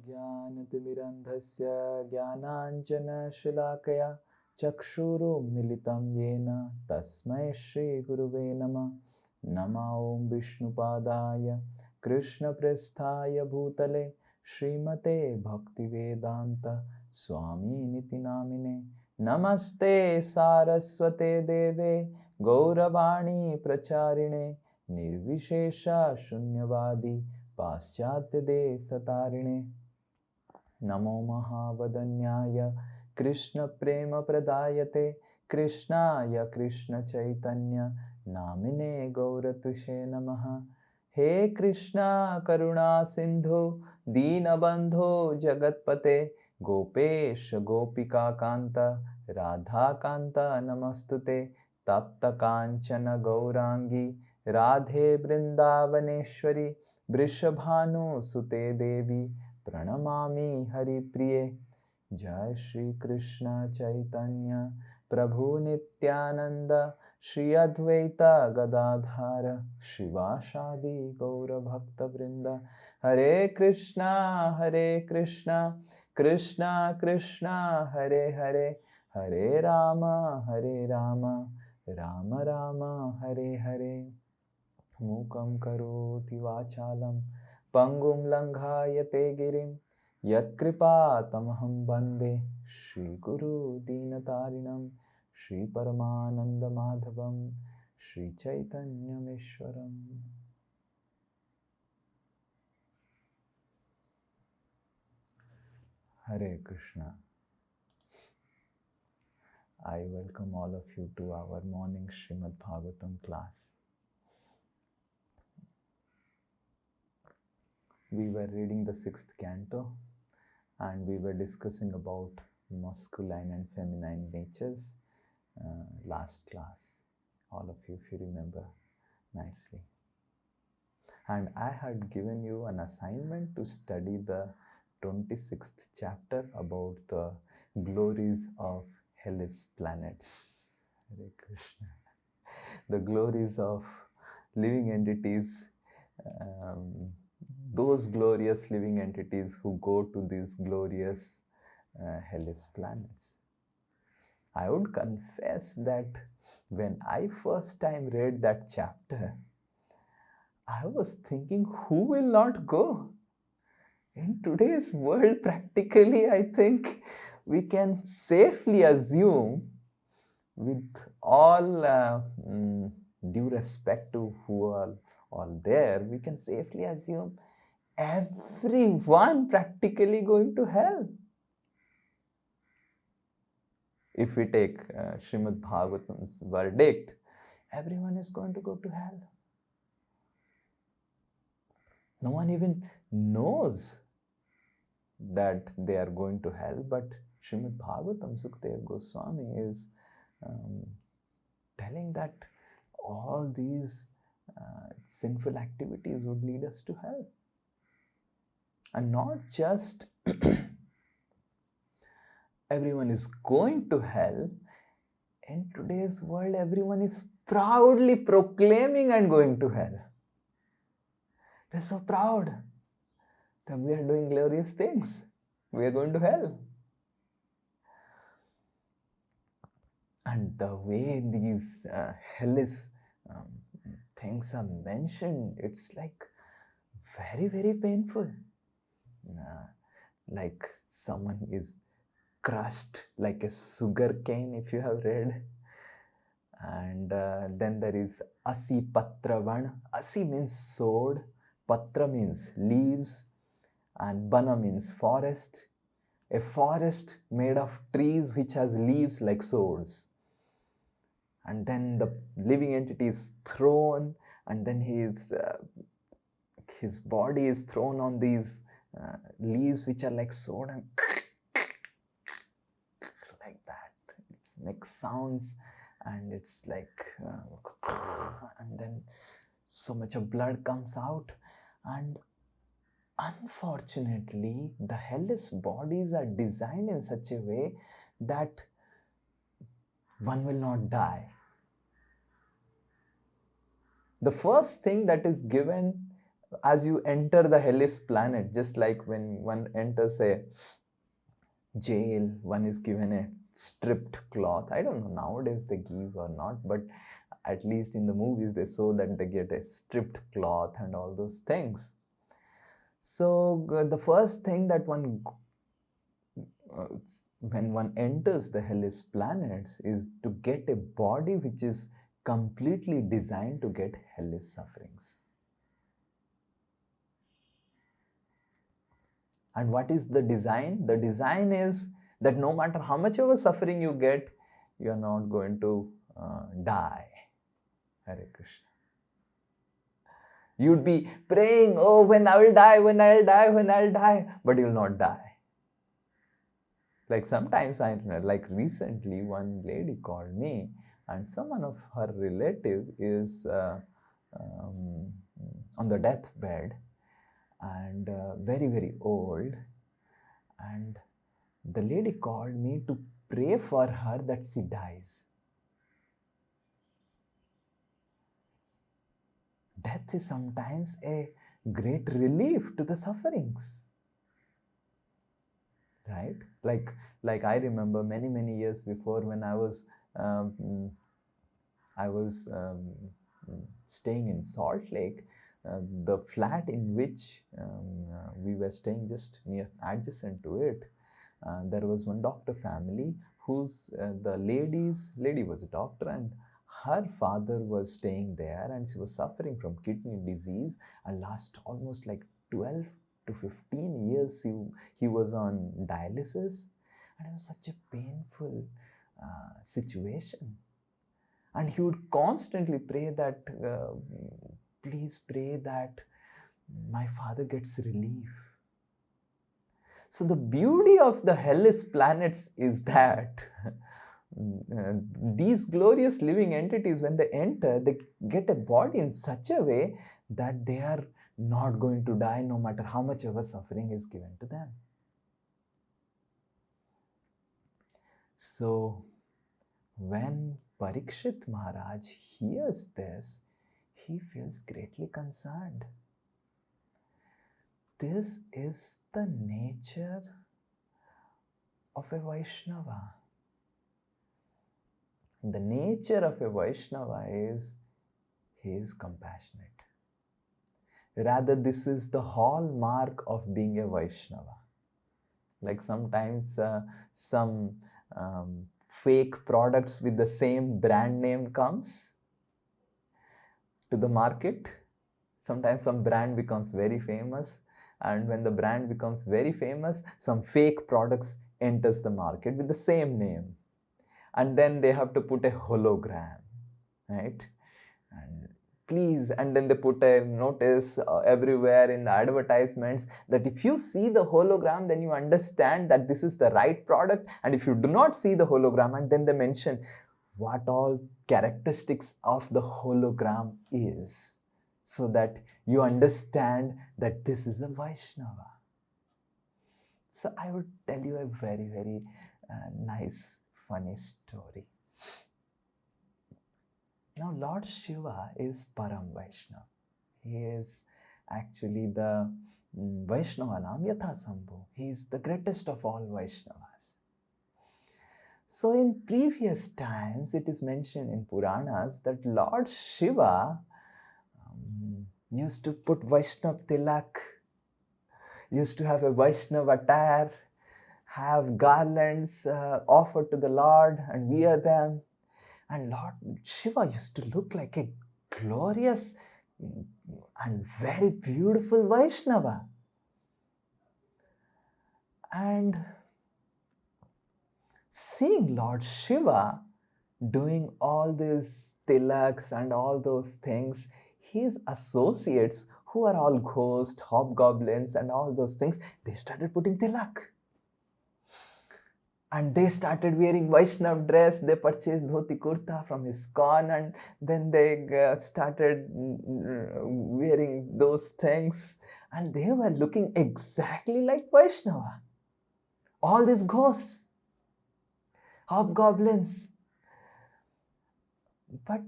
ज्ञानतिमिरन्धस्य ज्ञानाञ्जनशलाकया चक्षुरुन्मीलितं येन तस्मै श्रीगुरुवे नमः। नमो ॐ विष्णुपादाय कृष्णप्रेष्ठाय भूतले श्रीमते भक्तिवेदान्त स्वामिनिति नामिने। नमस्ते सारस्वते देवे गौरवाणी प्रचारिणे निर्विशेष शून्यवादी पाश्चात्यदेशतारिणे। नमो महावदन्याय कृष्णप्रेमप्रदायते कृष्णाय कृष्णचैतन्य नामिने गौरतुषे नमः। हे कृष्णा करुणा सिन्धु दीनबन्धो जगत्पते गोपेश गोपिकान्त राधाकान्त नमस्तुते। तप्त कांचन गौरांगी राधे वृंदावनेश्वरी वृषभानुसुते देवी प्रणमामि हरिप्रिये। जय श्री कृष्ण चैतन्य प्रभु नित्यानंद श्री अद्वैत गदाधर शिवासादि गौर भक्त वृंद। हरे कृष्णा कृष्णा कृष्णा हरे हरे, हरे राम राम राम हरे हरे। मूकं करोति वाचालं पंगुं लंघायते गिरिं यत्कृपातमहं वन्दे श्रीगुरु दीनतारिणं श्रीपरमानन्दमाधवं श्रीचैतन्यमीश्वरम्। Hare Krishna. I welcome all of you to our morning Srimad Bhagavatam class. We were reading the 6th canto and we were discussing about masculine and feminine natures last class. All of you, if you remember nicely. And I had given you an assignment to study the 26th chapter about the glories of hellish planets. Hare Krishna. The glories of living entities, those glorious living entities who go to these glorious hellish planets. I would confess that when I first time read that chapter, I was thinking, who will not go? In today's world, practically, I think we can safely assume, with all due respect to who are all there, we can safely assume everyone practically going to hell. If we take Srimad Bhagavatam's verdict, everyone is going to go to hell. No one even knows that they are going to hell, but Srimad Bhagavatam, Sukadeva Goswami is telling that all these sinful activities would lead us to hell. And not just everyone is going to hell. In today's world, everyone is proudly proclaiming and going to hell. They're so proud that we are doing glorious things. We are going to hell. And the way these hellish things are mentioned, it's like very, very painful. Like someone is crushed like a sugar cane, if you have read. And then there is Asi Patra Vana. Asi means sword, Patra means leaves, and Bana means forest. A forest made of trees which has leaves like swords. And then the living entity is thrown, and then his body is thrown on these leaves which are like sword, and like that. It makes sounds, and it's like, and then so much of blood comes out. And unfortunately, the hellish bodies are designed in such a way that one will not die. The first thing that is given As you enter the hellish planet, just like when one enters a jail, one is given a stripped cloth. I don't know nowadays they give or not, but at least in the movies they show that they get a stripped cloth and all those things. So the first thing that uh, when one enters the hellish planets is to get a body which is completely designed to get hellish sufferings. And what is the design? The design is that no matter how much of a suffering you get, you are not going to die. Hare Krishna. You'd be praying, oh, when I will die, when I'll die, when I'll die, but you'll not die. Like sometimes like recently one lady called me and someone of her relative is um, on the deathbed and very, very old. And the lady called me to pray for her that she dies. Death is sometimes a great relief to the sufferings. Right? Like I remember many years before when I was staying in Salt Lake, the flat in which we were staying just near adjacent to it, there was one doctor family whose the lady was a doctor and her father was staying there and she was suffering from kidney disease and last almost like 12 to 15 years he was on dialysis and it was such a painful situation. And he would constantly pray that, please pray that my father gets relief. So the beauty of the hellish planets is that these glorious living entities, when they enter, they get a body in such a way that they are not going to die no matter how much of a suffering is given to them. So when Parikshit Maharaj hears this, he feels greatly concerned. This is the nature of a Vaishnava. The nature of a Vaishnava is he is compassionate. Rather, this is the hallmark of being a Vaishnava. Like sometimes some fake products with the same brand name comes to the market. Sometimes some brand becomes very famous, and when the brand becomes very famous, some fake products enters the market with the same name, and then they have to put a hologram, right? And please, and then they put a notice everywhere in the advertisements that if you see the hologram, then you understand that this is the right product, and if you do not see the hologram, and then they mention what all characteristics of the hologram is, so that you understand that this is a Vaishnava. So I would tell you a very nice, funny story. Now Lord Shiva is Param Vaishnava. He is actually the Vaishnavanam Yatha Sambhu. He is the greatest of all Vaishnavas. So in previous times, it is mentioned in Puranas that Lord Shiva used to put Vaishnav tilak, used to have a Vaishnav attire, have garlands offered to the Lord and wear them. And Lord Shiva used to look like a glorious and very beautiful Vaishnava. And seeing Lord Shiva doing all these tilaks and all those things, his associates, who are all ghosts, hobgoblins and all those things, they started putting tilak. And they started wearing Vaishnav dress. They purchased dhoti kurta from ISKCON and then they started wearing those things. And they were looking exactly like Vaishnava. All these ghosts, hobgoblins. But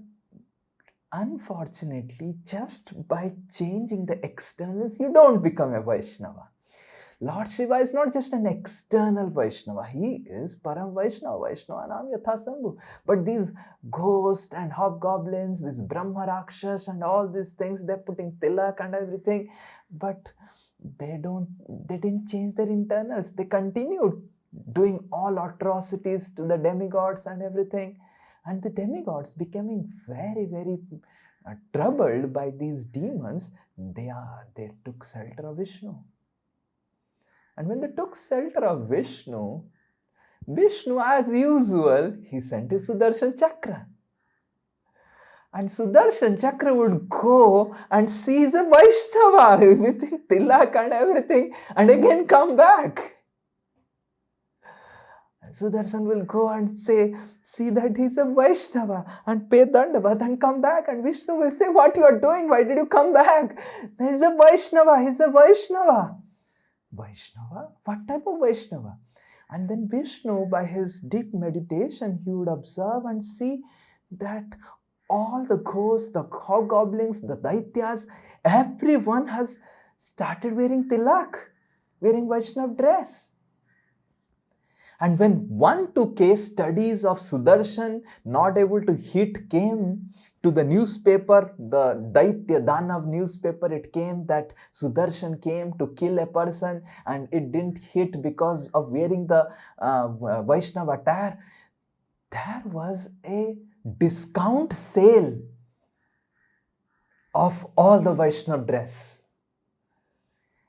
Unfortunately, just by changing the externals, you don't become a Vaishnava. Lord Shiva is not just an external Vaishnava. He is Param Vaishnava, Vaishnava Nam Yatha Sambhu. But these ghosts and hobgoblins, this Brahma Rakshas and all these things, they're putting tilak and everything. But they didn't change their internals. They continued doing all atrocities to the demigods and everything. And the demigods becoming very, very troubled by these demons, they took shelter of Vishnu. And when they took shelter of Vishnu, as usual, he sent his Sudarshan Chakra. And Sudarshan Chakra would go and seize a Vaishnava with tilak and everything, and again come back. And Sudarshan will go and say, see that he's a Vaishnava, and pay Dandavat and come back. And Vishnu will say, what you are doing? Why did you come back? He's a Vaishnava, he's a Vaishnava. Vaishnava? What type of Vaishnava? And then Vishnu, by his deep meditation, he would observe and see that all the ghosts, the hobgoblins, the daityas, everyone has started wearing tilak, wearing Vaishnava dress. And when 1-2 case studies of Sudarshan not able to hit came to the newspaper, the Daitya Danav newspaper, it came that Sudarshan came to kill a person and it didn't hit because of wearing the Vaishnava attire. There was a discount sale of all the Vaishnava dress.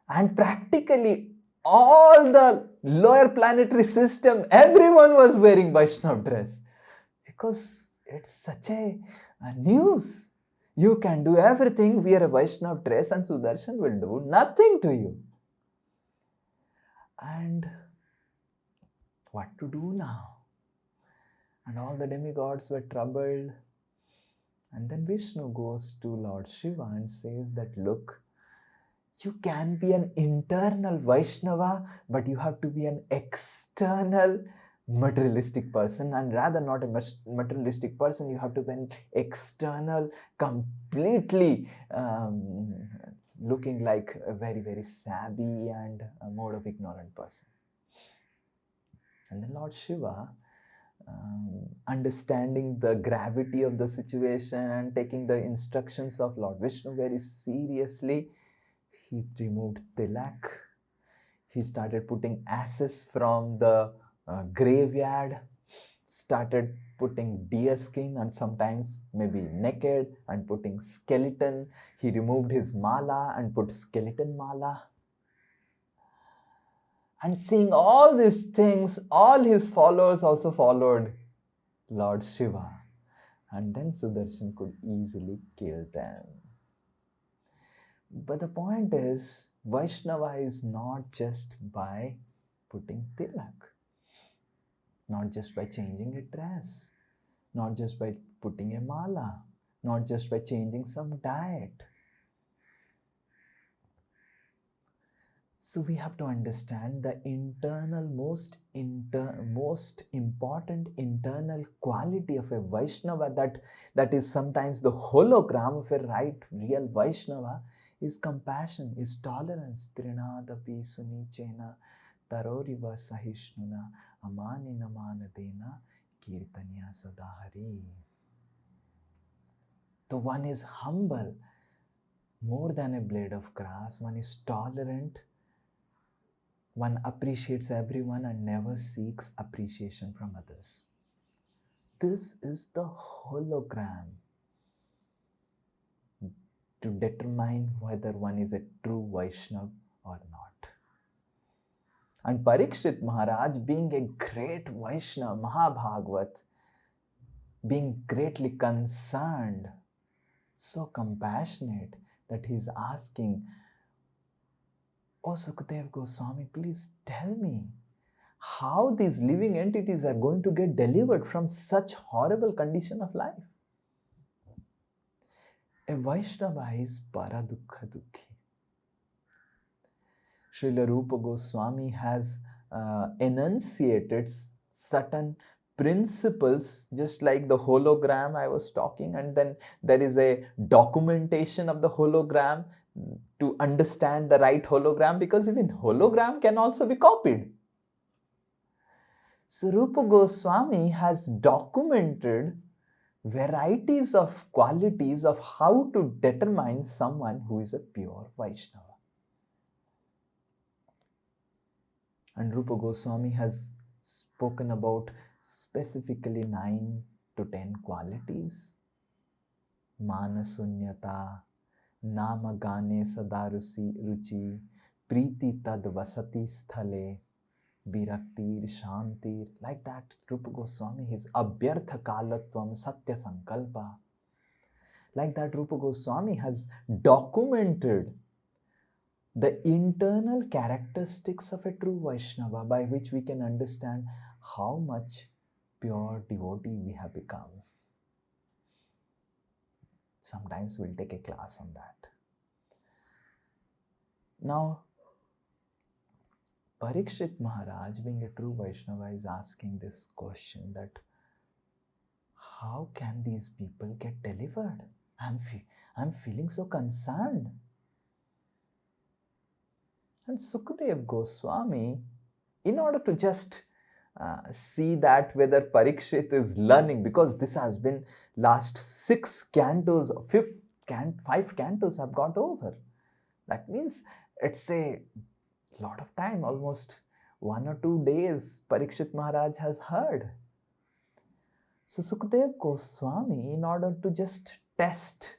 And practically all the lower planetary system, everyone was wearing Vaishnava dress. Because it's such a news. You can do everything, wear a Vaishnava dress, and Sudarshan will do nothing to you. And what to do now? And all the demigods were troubled. And then Vishnu goes to Lord Shiva and says that, look, you can be an internal Vaishnava, but you have to be an external materialistic person, and rather not a materialistic person, you have to be an external, completely looking like a very, very savvy and a mode of ignorant person. And then Lord Shiva, understanding the gravity of the situation and taking the instructions of Lord Vishnu very seriously, he removed tilak. He started putting ashes from the graveyard, started putting deer skin and sometimes maybe naked and putting skeleton. He removed his mala and put skeleton mala. And seeing all these things, all his followers also followed Lord Shiva. And then Sudarshan could easily kill them. But the point is, Vaishnava is not just by putting tilak, not just by changing a dress, not just by putting a mala, not just by changing some diet. So we have to understand the internal, most important internal quality of a Vaishnava that is sometimes the hologram of a real Vaishnava is compassion, is tolerance. Trinadapi sunichena taroriva sahishnuna amanina manadena kirtanya sadahari. The one is humble, more than a blade of grass. One is tolerant. One appreciates everyone and never seeks appreciation from others. This is the hologram to determine whether one is a true Vaishnava or not. And Parikshit Maharaj, being a great Vaishnava, Mahabhagavat, being greatly concerned, so compassionate that he is asking, "Oh Sukadev Goswami, please tell me how these living entities are going to get delivered from such horrible condition of life." A Vaishnava is Paradukha Dukhi. Srila Rupa Goswami has enunciated certain principles, just like the hologram I was talking, and then there is a documentation of the hologram to understand the right hologram, because even hologram can also be copied. So Rupa Goswami has documented varieties of qualities of how to determine someone who is a pure Vaishnava. And Rupa Goswami has spoken about specifically 9 to 10 qualities. Manasunyata, Nama Gane Sadarusi Ruchi, Priti Tad Vasati Sthale, Viraktir Shantir. Like that, Rupa Goswami, his Abhyartha Kalatvam Satya Sankalpa. Like that, Rupa Goswami has documented the internal characteristics of a true Vaishnava, by which we can understand how much pure devotee we have become. Sometimes we'll take a class on that. Now, Parikshit Maharaj, being a true Vaishnava, is asking this question that how can these people get delivered? I'm feeling so concerned. And Sukadev Goswami, in order to just see that whether Parikshit is learning, because this has been last 6 cantos, 5 cantos have got over. That means it's a lot of time, almost 1 or 2 days Parikshit Maharaj has heard. So Sukadev Goswami, in order to just test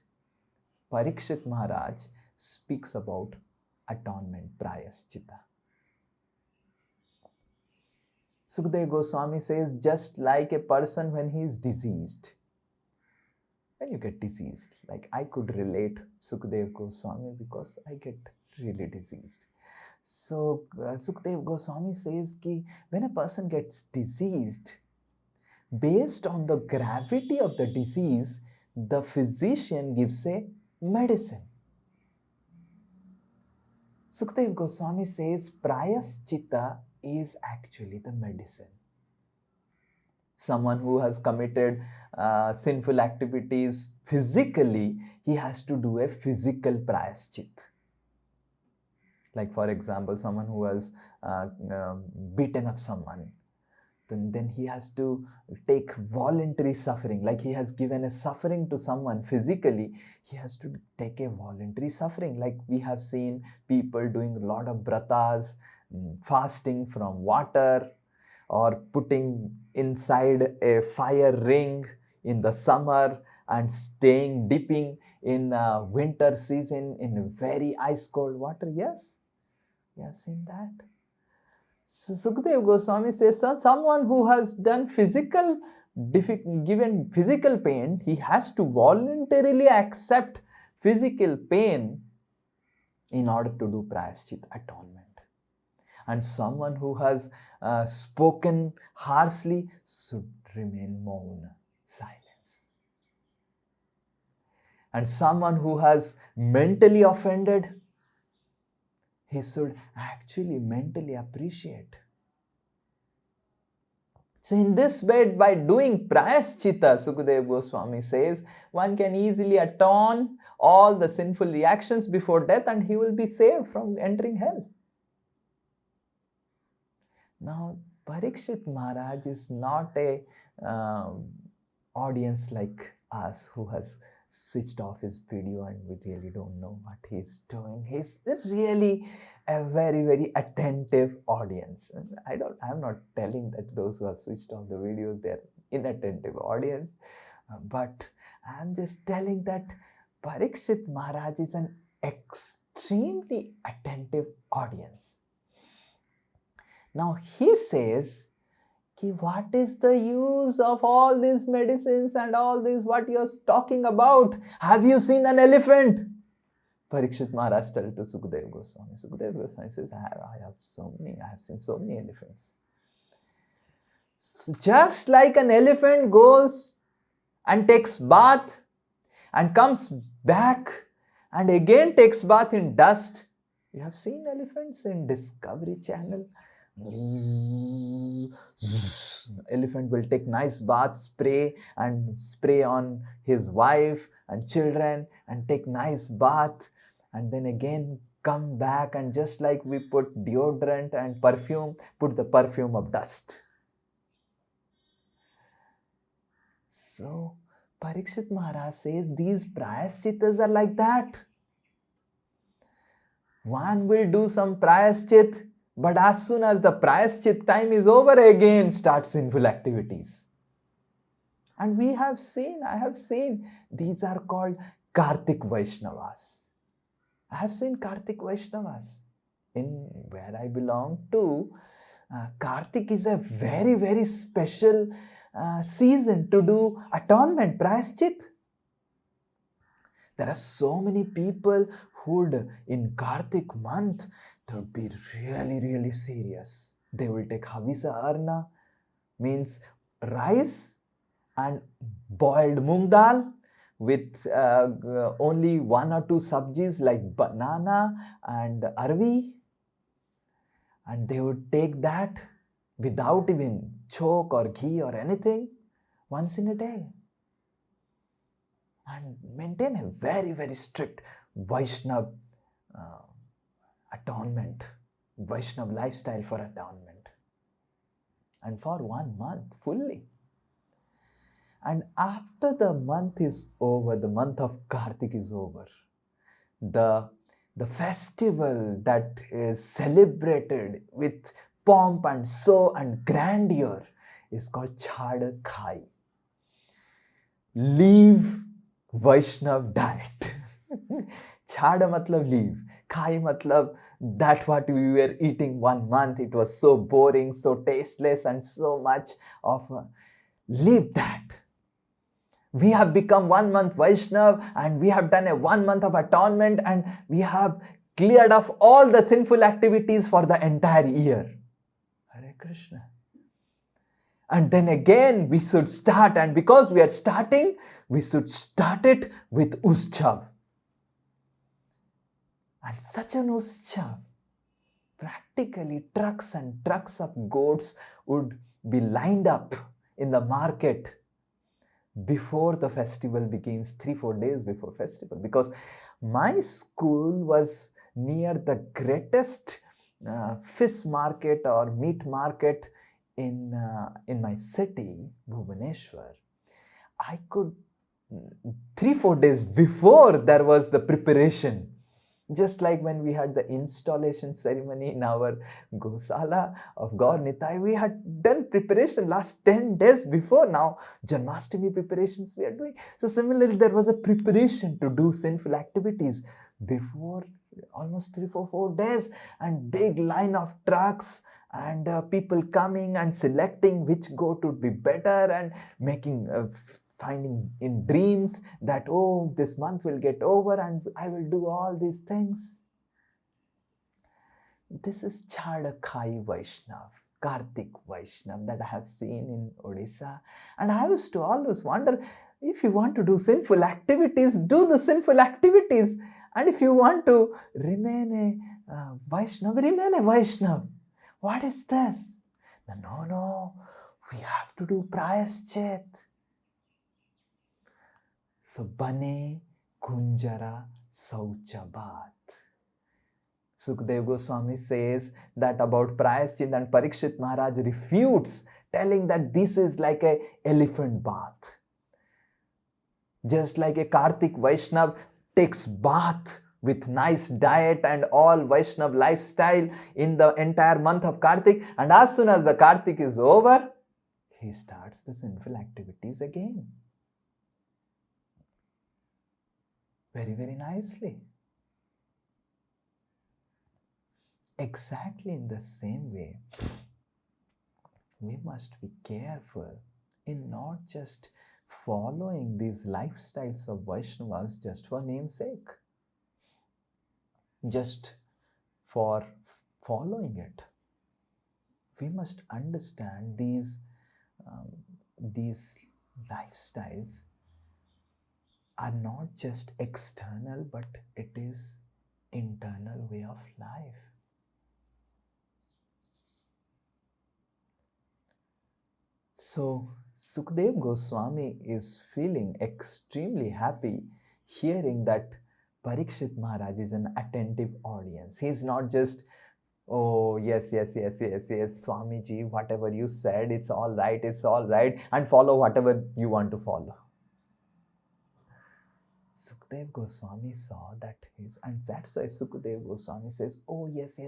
Parikshit Maharaj, speaks about atonement, prayaschita. Sukadev Goswami says, just like a person when he is diseased, when you get diseased, like I could relate Sukadev Goswami because I get really diseased. So Sukadev Goswami says ki when a person gets diseased, based on the gravity of the disease, the physician gives a medicine. Sukadev Goswami says prayaschita is actually the medicine. Someone who has committed sinful activities physically, he has to do a physical prayaschit. Like for example, someone who has beaten up someone, then he has to take voluntary suffering. Like he has given a suffering to someone physically, he has to take a voluntary suffering. Like we have seen people doing a lot of bratas, fasting from water, or putting inside a fire ring in the summer and staying dipping in winter season in very ice cold water. Yes, we have seen that. So Sukadev Goswami says, someone who has done given physical pain, he has to voluntarily accept physical pain in order to do prayaschit, atonement. And someone who has spoken harshly should remain maun, silence. And someone who has mentally offended, he should actually mentally appreciate. So in this way, by doing prayaschita, Sukadev Goswami says, one can easily atone all the sinful reactions before death and he will be saved from entering hell. Now, Parikshit Maharaj is not a audience like us who has switched off his video and we really don't know what he's doing. He's really a very, very attentive audience. I'm not telling that those who have switched off the video, they're inattentive audience. But I'm just telling that Parikshit Maharaj is an extremely attentive audience. Now he says, what is the use of all these medicines and all this, what you're talking about? Have you seen an elephant? Parikshit Maharaj tells to Sukadev Goswami. Sukadev Goswami says, I have seen so many elephants. So just like an elephant goes and takes bath and comes back and again takes bath in dust. You have seen elephants in Discovery Channel Elephant will take nice bath, spray on his wife and children and take nice bath, and then again come back, and just like we put deodorant and perfume, put the perfume of dust. So Parikshit Maharaj says these prayaschitas are like that. One will do some prayaschit, but as soon as the prayaschit time is over, again start sinful activities. And I have seen, these are called Kartik Vaishnavas. I have seen Kartik Vaishnavas. In where I belong to, Kartik is a very, very special season to do atonement, prayaschit. There are so many people who'd, in Kartik month, they would be really, really serious. They will take Havisa Arna, means rice and boiled moong dal with only one or two sabjis like banana and arvi. And they would take that without even chalk or ghee or anything once in a day. And maintain a very, very strict Vaishnav atonement, Vaishnav lifestyle for atonement. And for 1 month fully. And after the month is over, the month of Kartik is over, the festival that is celebrated with pomp and show and grandeur is called Chhad Khai. Leave Vaishnav diet. Chhada matlab leave. Khai matlab that what we were eating 1 month. It was so boring, so tasteless, and so much of leave that. We have become 1 month Vaishnav, and we have done a 1 month of atonement, and we have cleared off all the sinful activities for the entire year. Hare Krishna. And then again we should start, and because we are starting, we should start it with Uschav. And such an Uschav, practically trucks and trucks of goats would be lined up in the market before the festival begins, 3-4 days before festival. Because my school was near the greatest fish market or meat market in my city, Bhubaneswar. I could 3-4 days before there was the preparation. Just like when we had the installation ceremony in our Gosala of Gaur Nitai, we had done preparation last 10 days before. Now Janmashtami preparations we are doing. So similarly, there was a preparation to do sinful activities before almost 3-4 days, and big line of trucks and people coming and selecting which goat would be better, and making finding in dreams that, oh, this month will get over and I will do all these things. This is Chhad Khai Vaishnav, Kartik Vaishnav that I have seen in Odisha. And I used to always wonder, if you want to do sinful activities, do the sinful activities. And if you want to remain a Vaishnav, remain a Vaishnav. What is this? No, we have to do prayaschit. So, Bane Kunjara Sauchabat. Sukdev Goswami says that about prayaschit, and Parikshit Maharaj refutes, telling that this is like a elephant bath. Just like a Kartik Vaishnav takes bath with nice diet and all Vaishnav lifestyle in the entire month of Kartik, and as soon as the Kartik is over, he starts the sinful activities again. Very, very nicely. Exactly in the same way, we must be careful in not just following these lifestyles of Vaishnavas just for namesake, just for following it. We must understand these lifestyles are not just external, but it is internal way of life. So Sukdev Goswami is feeling extremely happy hearing that Parikshit Maharaj is an attentive audience. He's not just, oh, yes, Swamiji, whatever you said, it's all right, and follow whatever you want to follow. Sukdev Goswami saw that and that's why Sukdev Goswami says, oh, yes,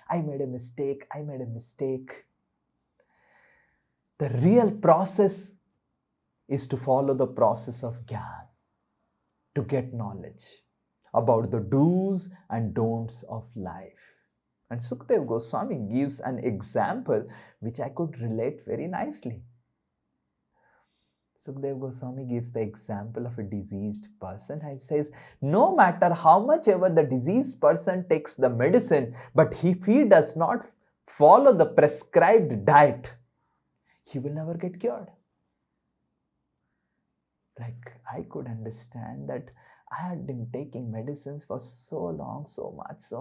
I made a mistake. The real process is to follow the process of Gyan, to get knowledge about the do's and don'ts of life. And Sukdev Goswami gives an example which I could relate very nicely. Sukdev Goswami gives the example of a diseased person and says, no matter how much ever the diseased person takes the medicine, but if he does not follow the prescribed diet, he will never get cured. Like, I could understand that I had been taking medicines for so long, so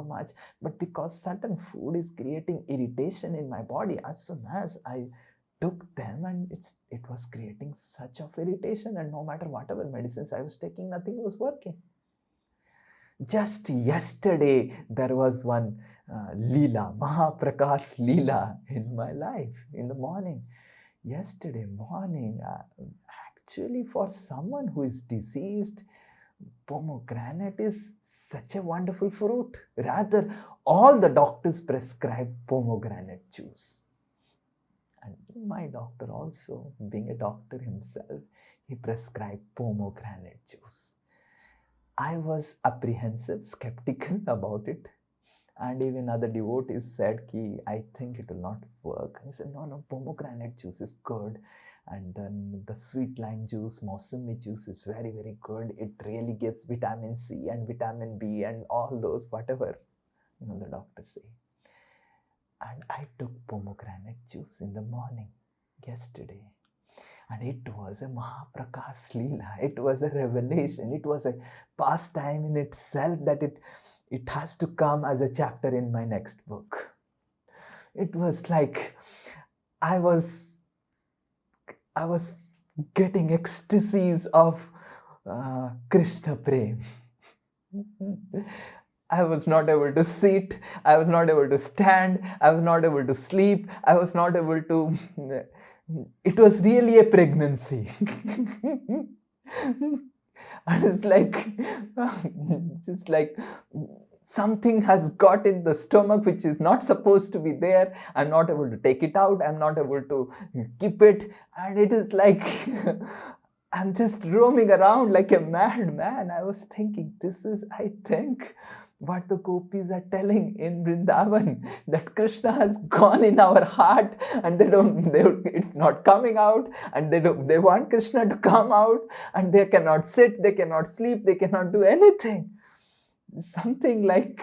much, but because certain food is creating irritation in my body, as soon as I took them, and it was creating such of irritation, and no matter whatever medicines I was taking, nothing was working. Just yesterday, there was one Leela, Mahaprakash Leela in my life in the morning. Yesterday morning, actually for someone who is diseased, pomegranate is such a wonderful fruit. Rather, all the doctors prescribe pomegranate juice. And my doctor also, being a doctor himself, he prescribed pomegranate juice. I was apprehensive, skeptical about it. And even other devotees said, I think it will not work. He said, no, pomegranate juice is good. And then the sweet lime juice, Mosumi juice is very, very good. It really gives vitamin C and vitamin B and all those, whatever, the doctors say. And I took pomegranate juice in the morning yesterday. And it was a Mahaprakash Leela. It was a revelation. It was a pastime in itself that it has to come as a chapter in my next book. It was like I was getting ecstasies of Krishna Prem. I was not able to sit, I was not able to stand, I was not able to sleep, I was not able to... It was really a pregnancy. And it's like something has got in the stomach which is not supposed to be there. I'm not able to take it out. I'm not able to keep it. And it is like I'm just roaming around like a madman. I was thinking, this is, I think, what the gopis are telling in Vrindavan, that Krishna has gone in our heart and it's not coming out, and they want Krishna to come out, and they cannot sit, they cannot sleep, they cannot do anything. Something like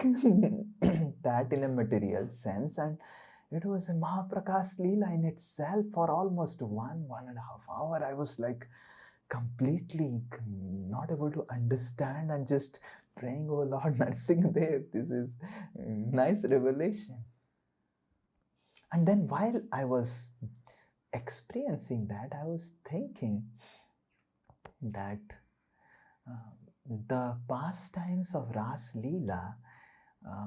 that in a material sense. And it was a Mahaprakash Leela in itself. For almost 1.5 hours, I was like completely not able to understand and just praying, oh Lord Narsingadev, this is a nice revelation. And then while I was experiencing that, I was thinking that the pastimes of Ras Leela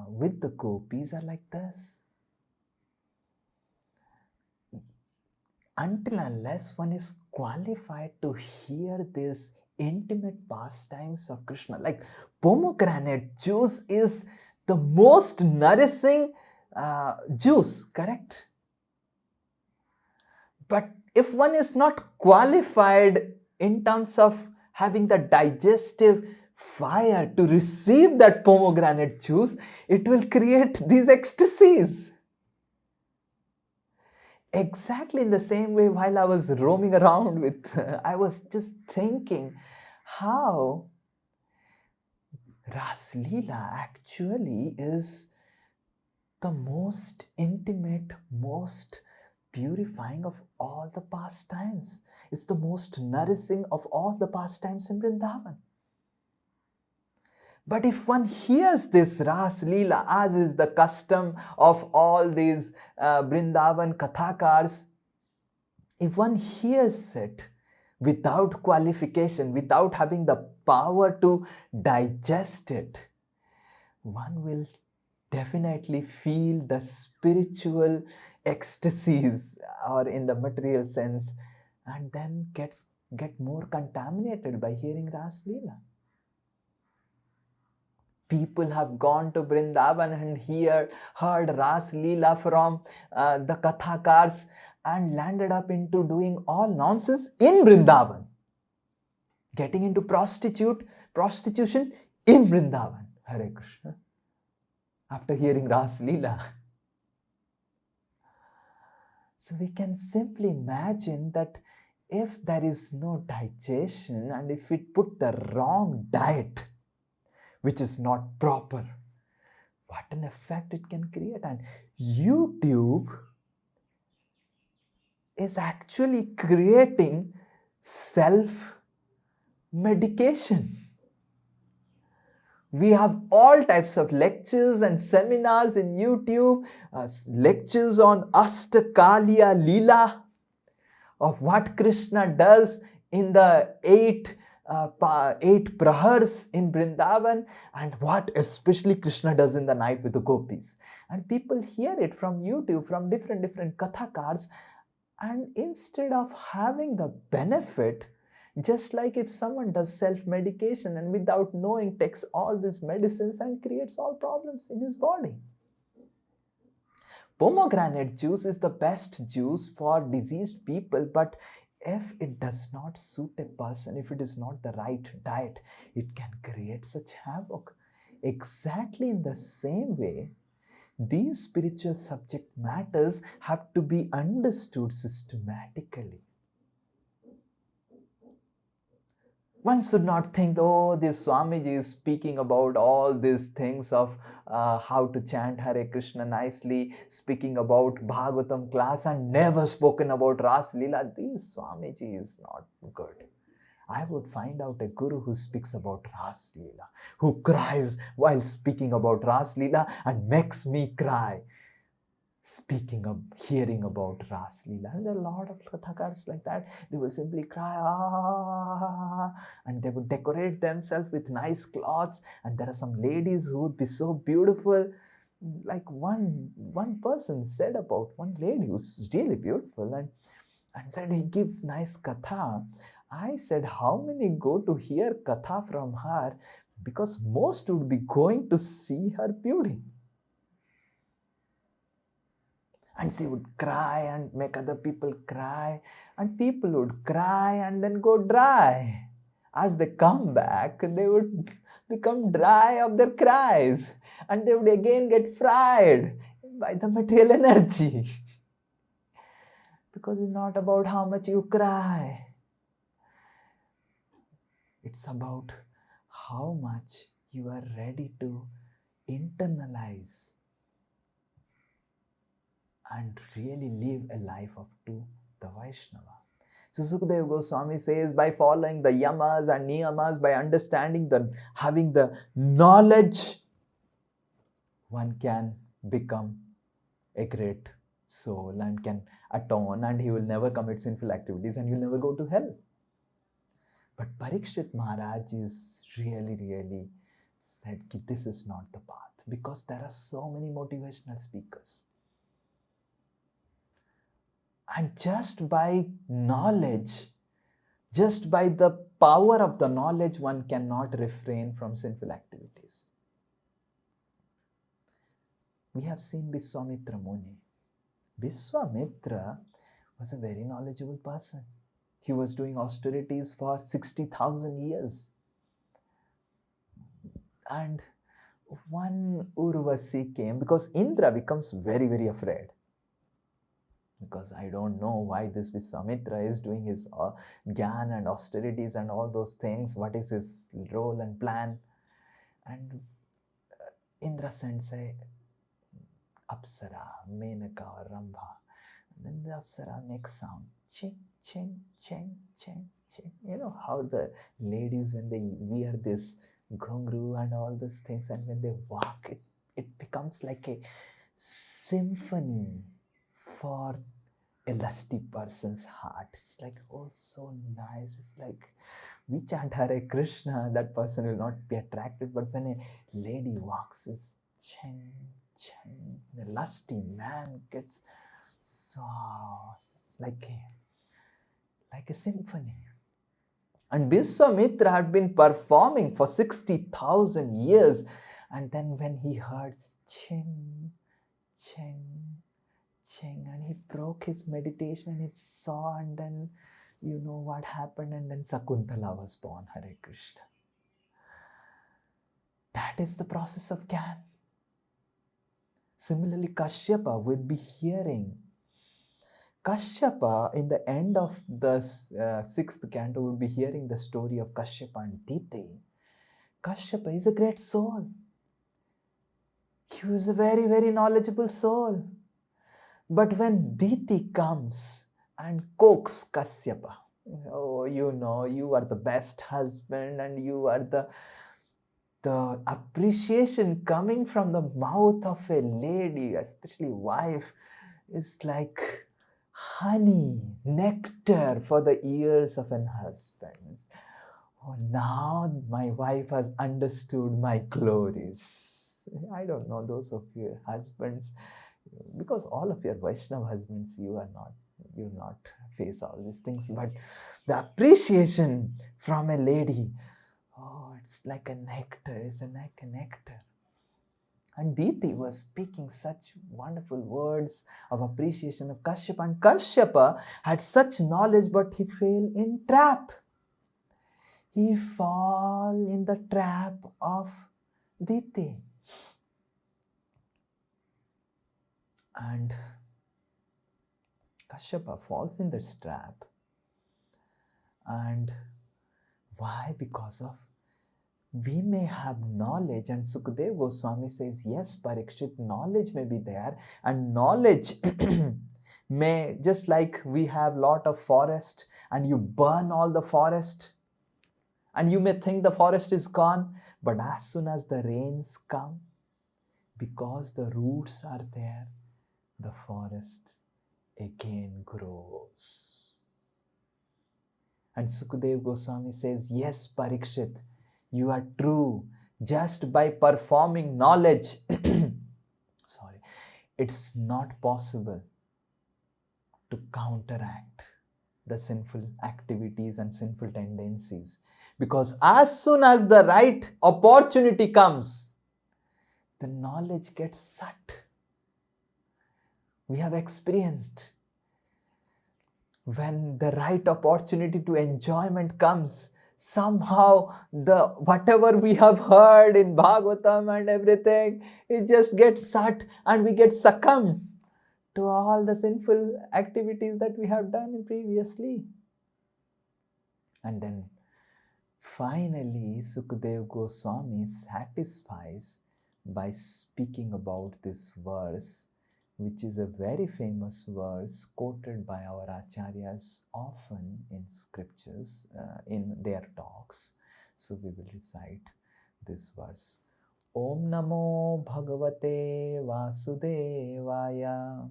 with the gopis are like this. Until unless one is qualified to hear these intimate pastimes of Krishna, like pomegranate juice is the most nourishing juice, correct? But if one is not qualified in terms of having the digestive fire to receive that pomegranate juice, it will create these ecstasies. Exactly in the same way, while I was roaming around I was just thinking how Ras Leela actually is the most intimate, most purifying of all the pastimes. It's the most nourishing of all the pastimes in Vrindavan. But if one hears this Ras Leela, as is the custom of all these Vrindavan Kathakars, if one hears it without qualification, without having the power to digest it, one will definitely feel the spiritual ecstasies or in the material sense, and then get more contaminated by hearing Ras Leela. People have gone to Vrindavan and heard Ras Leela from the Kathakars and landed up into doing all nonsense in Vrindavan, getting into prostitution in Vrindavan. Hare Krishna. After hearing Ras Leela. So we can simply imagine that if there is no digestion and if we put the wrong diet, which is not proper, what an effect it can create. And YouTube is actually creating self-medication. We have all types of lectures and seminars in YouTube, lectures on Astakaliya Leela, of what Krishna does in the eight prahars in Vrindavan, and what especially Krishna does in the night with the gopis. And people hear it from YouTube, from different kathakars, and instead of having the benefit, just like if someone does self-medication and without knowing takes all these medicines and creates all problems in his body. Pomegranate juice is the best juice for diseased people, but if it does not suit a person, if it is not the right diet, it can create such havoc. Exactly in the same way, these spiritual subject matters have to be understood systematically. One should not think, oh, this Swamiji is speaking about all these things of how to chant Hare Krishna nicely, speaking about Bhagavatam class and never spoken about Ras Leela. This Swamiji is not good. I would find out a guru who speaks about Ras Leela, who cries while speaking about Ras Leela and makes me cry hearing about Ras Leela. And there are a lot of kathakars like that. They will simply cry, and they would decorate themselves with nice cloths. And there are some ladies who would be so beautiful. Like one person said about one lady who's really beautiful and said he gives nice katha. I said, how many go to hear katha from her? Because most would be going to see her beauty. And she would cry and make other people cry, and people would cry and then go dry. As they come back, they would become dry of their cries, and they would again get fried by the material energy. Because it's not about how much you cry. It's about how much you are ready to internalize and really live a life up to the Vaishnava. So Sukadeva Goswami says, by following the yamas and niyamas, by understanding having the knowledge, one can become a great soul and can atone, and he will never commit sinful activities and he will never go to hell. But Parikshit Maharaj is really said that this is not the path, because there are so many motivational speakers. And just by knowledge, just by the power of the knowledge, one cannot refrain from sinful activities. We have seen Vishwamitra Muni. Vishwamitra was a very knowledgeable person. He was doing austerities for 60,000 years. And one Urvasi came, because Indra becomes very afraid. Because I don't know why this Vishwamitra is doing his Gyan and austerities and all those things. What is his role and plan? And Indra sends a Apsara, Menaka or Rambha. And then the Apsara makes sound. Ching, ching, ching, ching, ching. You know how the ladies, when they wear this ghungru and all those things, and when they walk, it becomes like a symphony for a lusty person's heart. It's like, oh, so nice. It's like, we chant Hare Krishna, that person will not be attracted. But when a lady walks, it's ching, ching. The lusty man gets so, it's like a symphony. And Vishwamitra had been performing for 60,000 years. And then when he heard ching, ching, ching, and he broke his meditation and he saw, and then you know what happened, and then Sakuntala was born. Hare Krishna. That is the process of Gyan. Similarly, Kashyapa will be hearing. Kashyapa, in the end of the sixth canto, will be hearing the story of Kashyapa and Diti. Kashyapa is a great soul. He was a very, very knowledgeable soul. But when Diti comes and coaxes Kashyapa, oh, you know, you are the best husband, and you are the appreciation coming from the mouth of a lady, especially wife, is like honey, nectar for the ears of an husband. Oh, now my wife has understood my glories. I don't know those of your husbands, because all of your Vaishnava husbands, you not face all these things, but the appreciation from a lady, oh, it's like a nectar, it's like a nectar. And Diti was speaking such wonderful words of appreciation of Kashyapa, and Kashyapa had such knowledge, but he fell in trap. He fall in the trap of Diti. And Kashyapa falls in this trap. And why? Because of we may have knowledge, and Sukadeva Goswami says, yes, Parikshit, knowledge may be there, and knowledge may, just like we have lot of forest and you burn all the forest and you may think the forest is gone, but as soon as the rains come, because the roots are there, the forest again grows. And Sukadeva Goswami says, yes, Parikshit, you are true. Just by performing knowledge, sorry, it's not possible to counteract the sinful activities and sinful tendencies. Because as soon as the right opportunity comes, the knowledge gets sucked. We have experienced when the right opportunity to enjoyment comes, somehow the whatever we have heard in Bhagavatam and everything, it just gets sucked and we get succumbed to all the sinful activities that we have done previously. And then finally Sukadeva Goswami satisfies by speaking about this verse, which is a very famous verse quoted by our acharyas often in scriptures, in their talks. So we will recite this verse. Om Namo Bhagavate Vasudevaya.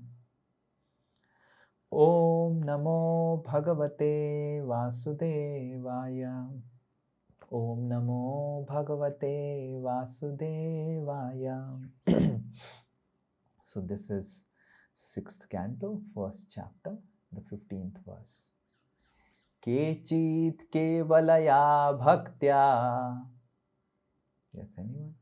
Om Namo Bhagavate Vasudevaya. Om Namo Bhagavate Vasudevaya. So this is 6th canto, 1st chapter, the 15th verse. Kechit kevalaya bhaktya. Yes, anyone?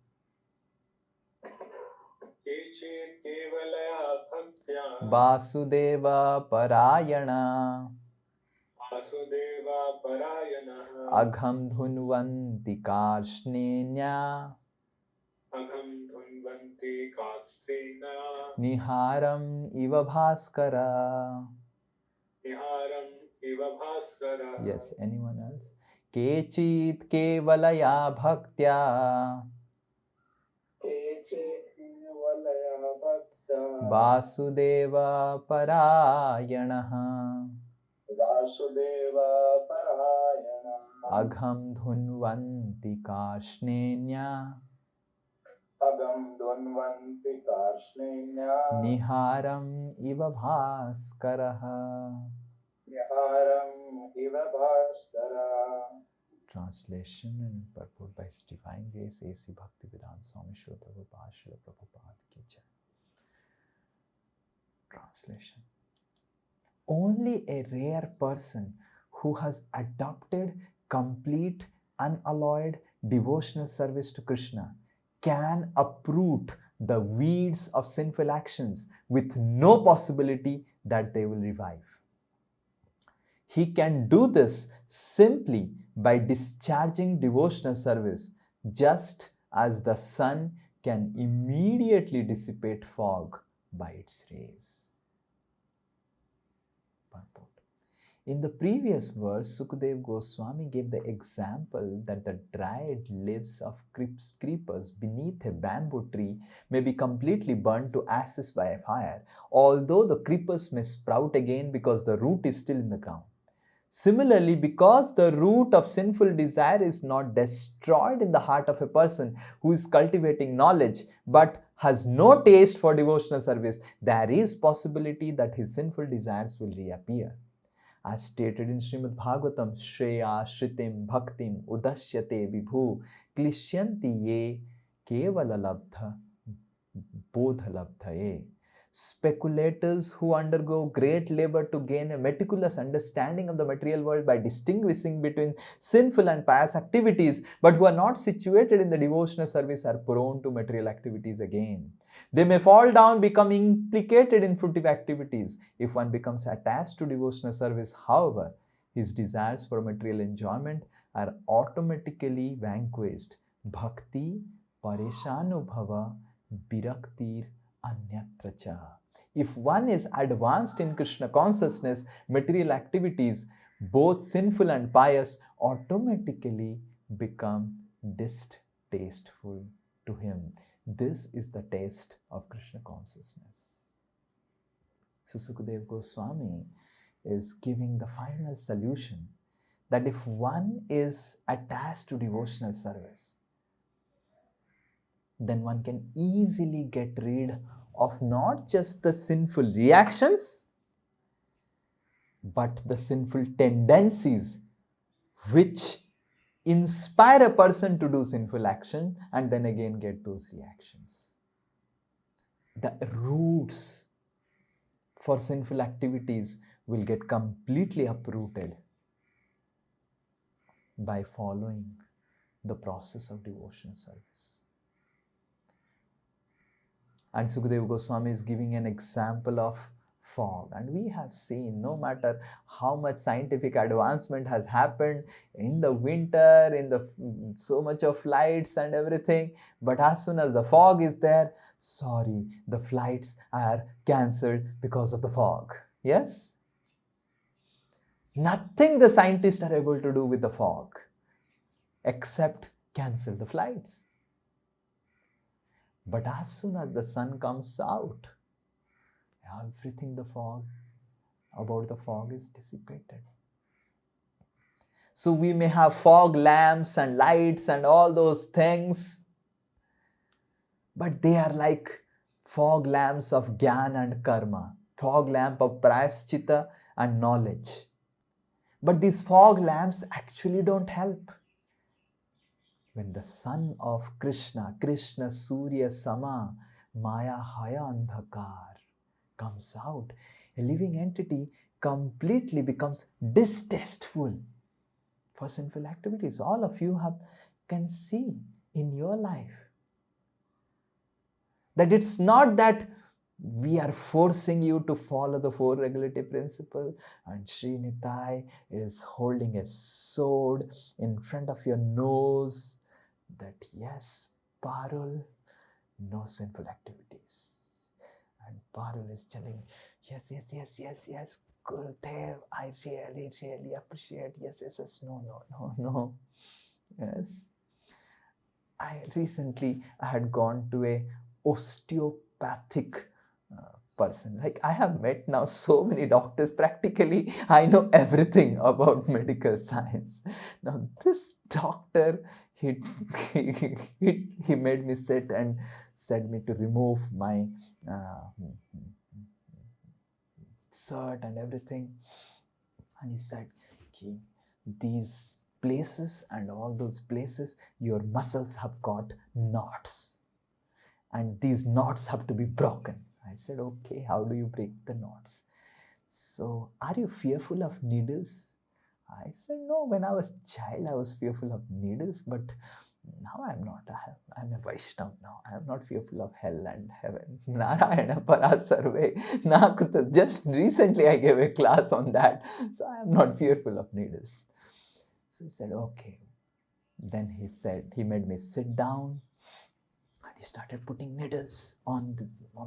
Kechit kevalaya bhaktya. Vasudeva parayana. Vasudeva parayana. Agham dhunvanti karshneenya. Agham dhunvanti karshneenya. Niharam iva bhaskara. Niharam iva bhaskara. Yes, anyone else? Kechit kevalaya bhaktya. Kechit kevalaya bhaktya. Vasudeva parayana. Vasudeva parayana. Agham dhunvanti karshneenya. Agam dvanvanti karshneya Niharam iva bhaskaraha. Niharam iva bhaskara. Translation and purport by His Divine Grace A.C. Bhaktivedanta Swami Srila Prabhupada Srila Prabhupada Ki Jai. Translation. Only a rare person who has adopted complete, unalloyed devotional service to Krishna can uproot the weeds of sinful actions with no possibility that they will revive. He can do this simply by discharging devotional service, just as the sun can immediately dissipate fog by its rays. Purport. In the previous verse, Sukadev Goswami gave the example that the dried leaves of creepers beneath a bamboo tree may be completely burned to ashes by a fire, although the creepers may sprout again because the root is still in the ground. Similarly, because the root of sinful desire is not destroyed in the heart of a person who is cultivating knowledge but has no taste for devotional service, there is possibility that his sinful desires will reappear. As stated in Srimad Bhagavatam, Shreya Shritim Bhaktim Udashyate Vibhu Klishyanti Ye Kevala Labdha Bodha Labdhaye. Speculators who undergo great labor to gain a meticulous understanding of the material world by distinguishing between sinful and pious activities, but who are not situated in the devotional service, are prone to material activities again. They may fall down, become implicated in fruitive activities. If one becomes attached to devotional service, however, his desires for material enjoyment are automatically vanquished. Bhakti pareshanubhava viraktir anyatracha. If one is advanced in Krishna consciousness, material activities, both sinful and pious, automatically become distasteful to him. This is the taste of Krishna consciousness. So Sukadev Goswami is giving the final solution that if one is attached to devotional service, then one can easily get rid of not just the sinful reactions, but the sinful tendencies which inspire a person to do sinful action and then again get those reactions. The roots for sinful activities will get completely uprooted by following the process of devotional service. And Sukadeva Goswami is giving an example of fog. And we have seen, no matter how much scientific advancement has happened in the winter, in the so much of flights and everything, but as soon as the fog is there, sorry, the flights are cancelled because of the fog. Yes? Nothing the scientists are able to do with the fog except cancel the flights. But as soon as the sun comes out, everything about the fog is dissipated. So we may have fog lamps and lights and all those things, but they are like fog lamps of Gyan and Karma, fog lamp of Prayaschita and knowledge. But these fog lamps actually don't help. When the sun of Krishna, Krishna Surya Sama, Maya Haya Andhakar, comes out, a living entity completely becomes distasteful for sinful activities. All of you can see in your life that it's not that we are forcing you to follow the four regulative principles and Sri Nitai is holding a sword in front of your nose that yes, Parul, no sinful activities. And Parul is telling, yes, Gurudev, I really, really appreciate, yes, no, yes. I had gone to a osteopathic person. Like I have met now so many doctors, practically I know everything about medical science. Now this doctor, he, he made me sit and said me to remove my shirt and everything. And he said, okay, these places and all those places, your muscles have got knots. And these knots have to be broken. I said, okay, how do you break the knots? So, are you fearful of needles? I said, no, when I was a child, I was fearful of needles, but now I'm not. I'm a Vaishnav now. I'm not fearful of hell and heaven. Narayana Parasarve. Just recently I gave a class on that. So I'm not fearful of needles. So he said, okay. Then he made me sit down. And he started putting needles on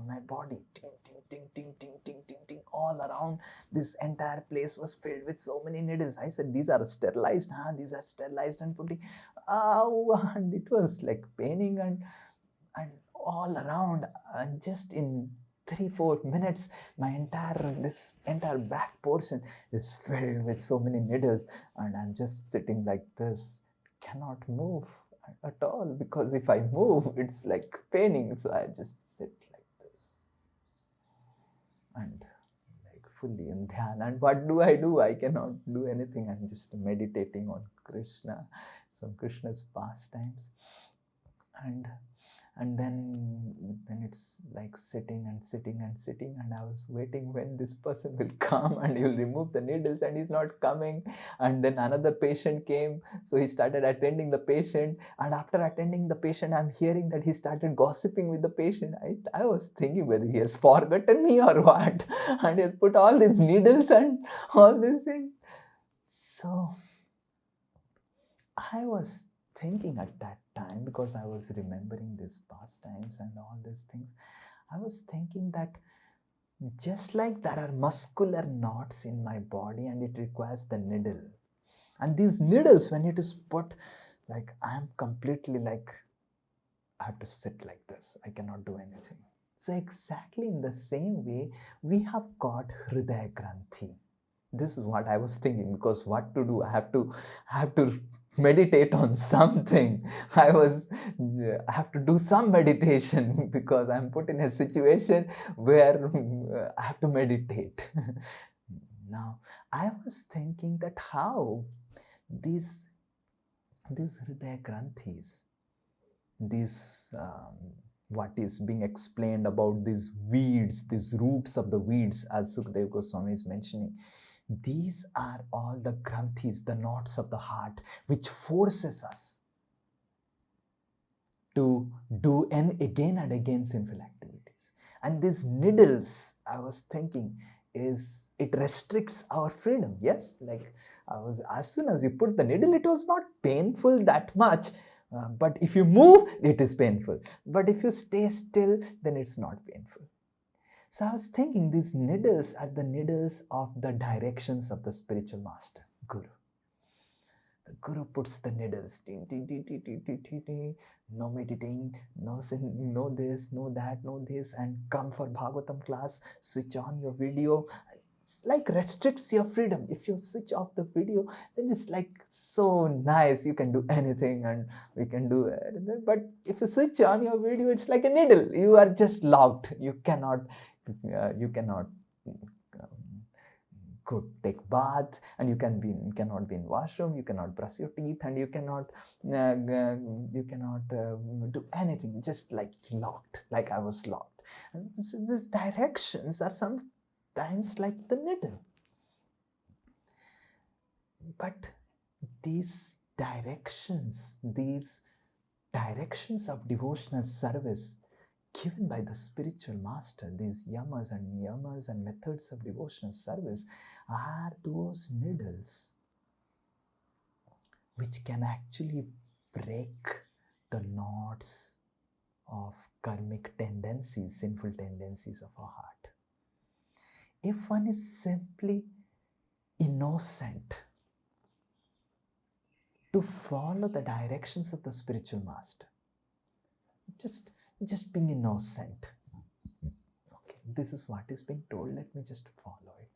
my body. Ting, ting, ting, ting, ting, ting, ting, ting. All around. This entire place was filled with so many needles. I said, these are sterilized. Huh? These are sterilized, and putting. Oh, and it was like paining and all around. And just in 3-4 minutes, this entire back portion is filled with so many needles. And I'm just sitting like this. Cannot move at all, because if I move, it's like paining. So I just sit like this and like fully in dhyan. And what do? I cannot do anything. I'm just meditating on Krishna, some Krishna's pastimes. And then it's like sitting and sitting and sitting, and I was waiting when this person will come and he'll remove the needles, and he's not coming. And then another patient came, so he started attending the patient, and after attending the patient, I'm hearing that he started gossiping with the patient. I was thinking whether he has forgotten me or what, and he has put all these needles and all this in. So I was thinking at that time, because I was remembering these pastimes and all these things, I was thinking that just like there are muscular knots in my body and it requires the needle, and these needles, when it is put, like I am completely like, I have to sit like this, I cannot do anything. So exactly in the same way, we have got Hridaya Granthi. This is what I was thinking, because what to do? I have to meditate on something. I have to do some meditation because I'm put in a situation where I have to meditate. Now, I was thinking that how these Hridaya Granthis, this what is being explained about these weeds, these roots of the weeds, as Sukadeva Goswami is mentioning, these are all the granthis, the knots of the heart, which forces us to do again and again sinful activities. And these needles, I was thinking, it restricts our freedom. Yes, like as soon as you put the needle, it was not painful that much. But if you move, it is painful. But if you stay still, then it's not painful. So I was thinking these needles are the needles of the directions of the spiritual master, Guru. The Guru puts the needles, ding, ding, ding, ding, ding, ding, ding, ding. No meditating, no sin, no this, no that, no this, and come for Bhagavatam class, switch on your video. It's like restricts your freedom. If you switch off the video, then it's like so nice. You can do anything and we can do it. But if you switch on your video, it's like a needle. You are just locked. You cannot go take bath, and you cannot be in washroom, you cannot brush your teeth, and you cannot do anything, just like locked, like I was locked. And these directions are sometimes like the needle. But these directions of devotional service given by the spiritual master, these yamas and niyamas and methods of devotional service, are those needles which can actually break the knots of karmic tendencies, sinful tendencies of our heart. If one is simply innocent to follow the directions of the spiritual master, just being innocent. Okay, this is what is being told, let me just follow it.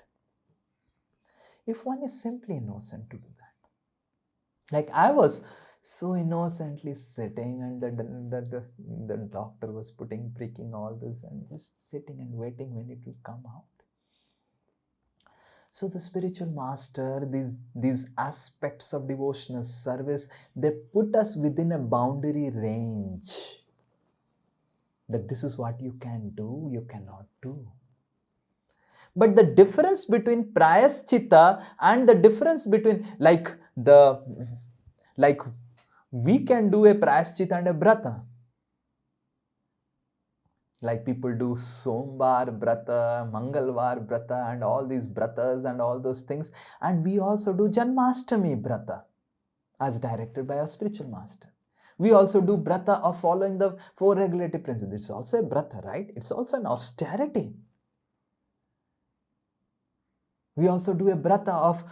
If one is simply innocent to do that, like I was so innocently sitting, and the doctor was pricking all this and just sitting and waiting when it will come out. So the spiritual master, these aspects of devotional service, they put us within a boundary range, that this is what you can do, you cannot do. But the difference between prayaschita and the difference between like we can do a prayaschita and a brata. Like people do Sombar Brata, Mangalvar Brata, and all these Bratas and all those things. And we also do Janmashtami Brata as directed by our spiritual master. We also do Brata of following the 4 regulative principles. It's also a Brata, right? It's also an austerity. We also do a Brata of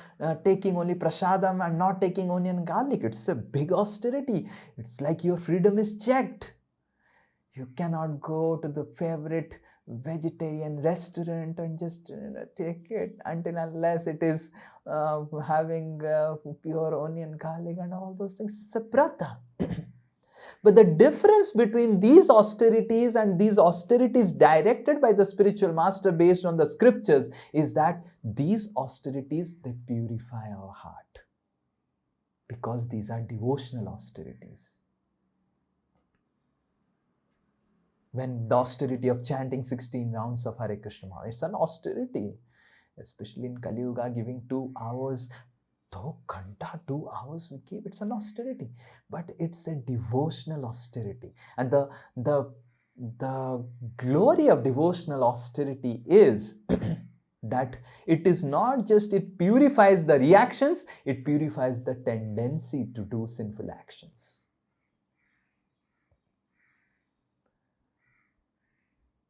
taking only prasadam and not taking onion and garlic. It's a big austerity. It's like your freedom is checked. You cannot go to the favorite vegetarian restaurant and just take it until unless it is having pure onion, garlic and all those things. It's a brata. But the difference between these austerities and these austerities directed by the spiritual master based on the scriptures is that these austerities, they purify our heart, because these are devotional austerities. When the austerity of chanting 16 rounds of Hare Krishna, it's an austerity, especially in Kali Yuga, giving 2 hours, 2 hours we keep, it's an austerity, but it's a devotional austerity. And the glory of devotional austerity is that it is not just it purifies the reactions, it purifies the tendency to do sinful actions.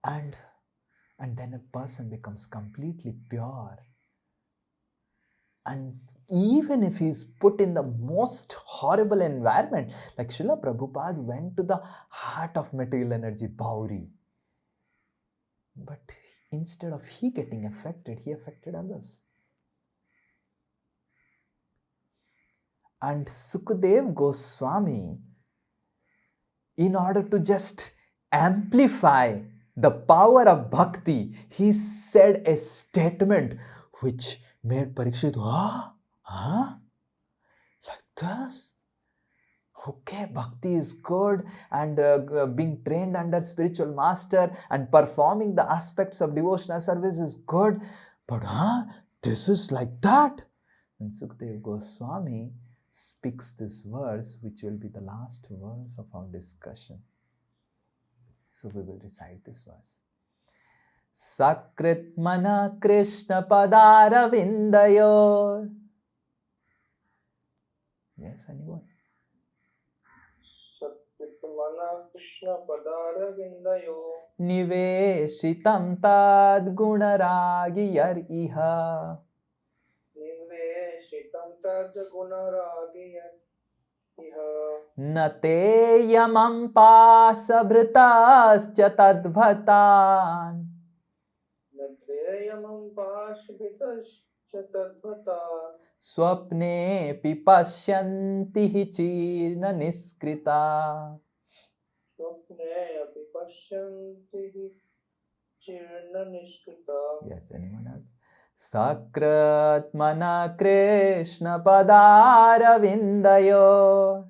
And then a person becomes completely pure. And even if he's put in the most horrible environment, like Srila Prabhupada went to the heart of material energy, Bauri. But instead of he getting affected, he affected others. And Sukadev Goswami, in order to just amplify the power of bhakti, he said a statement which made Parikshit, like this? Okay, bhakti is good, and being trained under spiritual master and performing the aspects of devotional service is good, but this is like that? And Sukadev Goswami speaks this verse, which will be the last verse of our discussion. So we will recite this verse. Sakrit mana Krishna padara vindayor. Yes, anyone? Sakritmana Krishna padara vindayo. Niveshitam tad gunaragiyar iha. Niveshitam tad gunaragiyar iha. Nate yamam pasabhritascha tadbhatan. Nate yamam pasabhritascha tadbhatan. Swapne pipashyanti hi chirna niskrita. Swapne api pashyanti chirna niskrita. Yes, anyone else? Sakrat mana Krishna padara vindayo.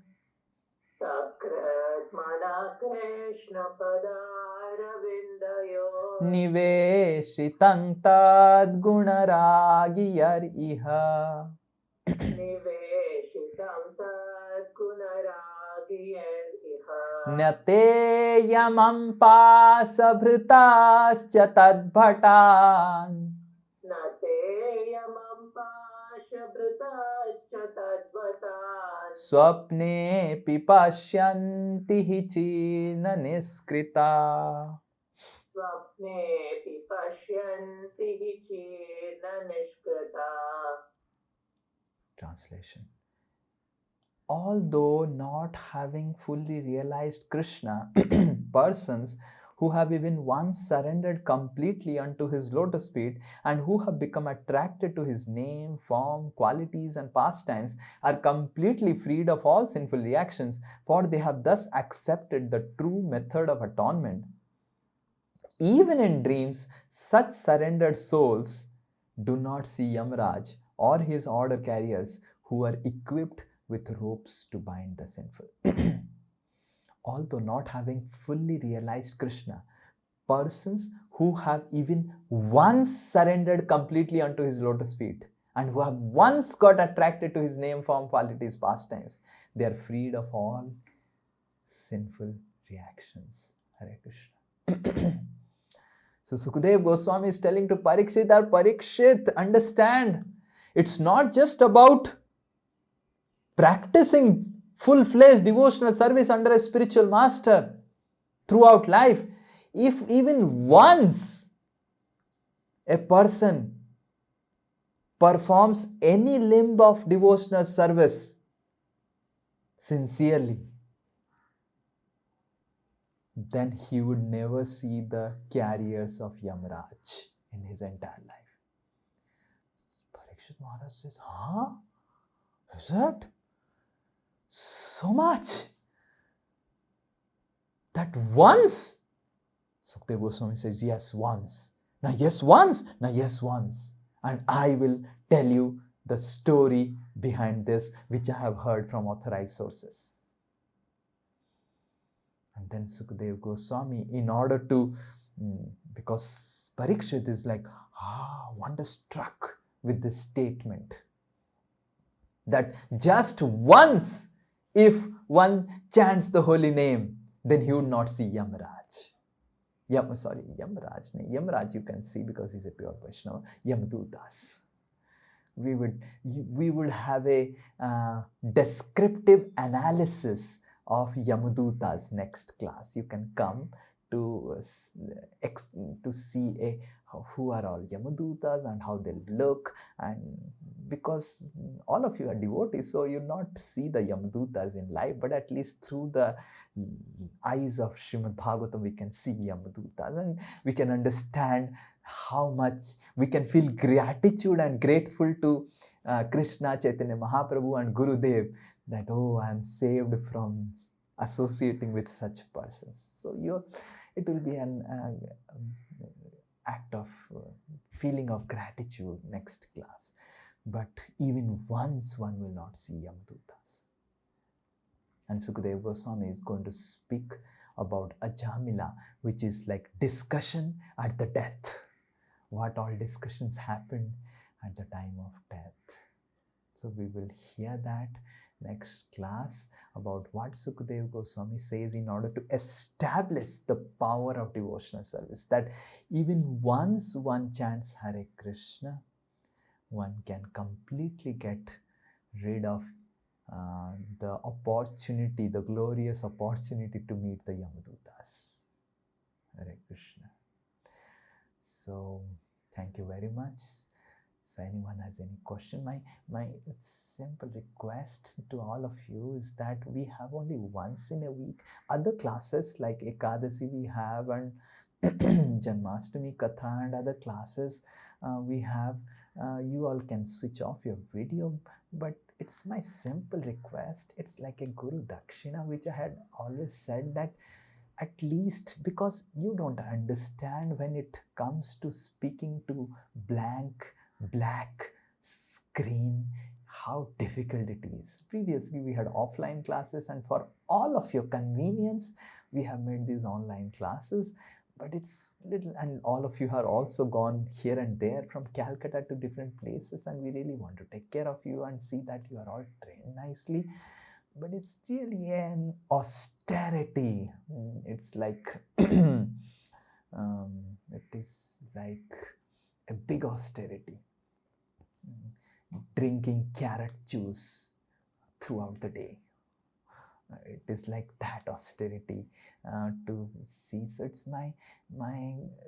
Sakrat mana Krishna padara vindayo. Niveshitang tad gunaragiyar iha. Niveshitam tad gunaragiyar iha. Nate yamam pasabhritascha tadbhatan. Nate yamam pashabhritascha tadvatan. Swapne pipashyanti hi chirna niskrita. Swapne pipashyanti chirna niskrita. Translation. Although not having fully realized Krishna, persons who have even once surrendered completely unto his lotus feet, and who have become attracted to his name, form, qualities, and pastimes, are completely freed of all sinful reactions, for they have thus accepted the true method of atonement. Even in dreams, such surrendered souls do not see Yamraj or his order carriers, who are equipped with ropes to bind the sinful. Although not having fully realized Krishna, persons who have even once surrendered completely unto his lotus feet and who have once got attracted to his name, form, qualities, pastimes, they are freed of all sinful reactions. Hare Krishna. So Sukadev Goswami is telling to Parikshit, that Parikshit, understand, it's not just about practicing full-fledged devotional service under a spiritual master throughout life. If even once a person performs any limb of devotional service sincerely, then he would never see the carriers of Yamraj in his entire life. Parikshit Maharaj says, huh? Is that so much? That once? Sukadeva Goswami says, yes, once. Now, yes, once. Now, yes, once. And I will tell you the story behind this, which I have heard from authorized sources. And then Sukadeva Goswami, in order to, because Parikshit is like, wonderstruck with this statement, that just once, if one chants the holy name, then he would not see Yamraj. Yamraj you can see because he's a pure Vaishnava. Yamdutas. We would have a descriptive analysis of Yamadutas next class. You can come to see who are all Yamadutas and how they look, and because all of you are devotees, so you not see the Yamadutas in life, but at least through the eyes of Srimad Bhagavatam we can see Yamadutas, and we can understand how much we can feel gratitude and grateful to Krishna, Chaitanya Mahaprabhu and Gurudev, that I am saved from associating with such persons. So it will be an act of feeling of gratitude next class. But even once one will not see Yamadutas. And Sukadeva Goswami is going to speak about Ajamila, which is like discussion at the death. What all discussions happened at the time of death. So we will hear that next class, about what Sukadeva Goswami says in order to establish the power of devotional service, that even once one chants Hare Krishna, one can completely get rid of the opportunity, the glorious opportunity to meet the Yamadutas. Hare Krishna. So thank you very much. So anyone has any question? My simple request to all of you is that we have only once in a week. Other classes like Ekadasi we have, and Janmashtami Katha and other classes we have. You all can switch off your video, but it's my simple request. It's like a Guru Dakshina, which I had always said, that at least, because you don't understand when it comes to speaking to black screen, how difficult it is. Previously we had offline classes, and for all of your convenience we have made these online classes, but it's little, and all of you are also gone here and there from Calcutta to different places, and we really want to take care of you and see that you are all trained nicely. But it's really an austerity. It's like it is like a big austerity. Drinking carrot juice throughout the day. It is like that austerity to see. So it's my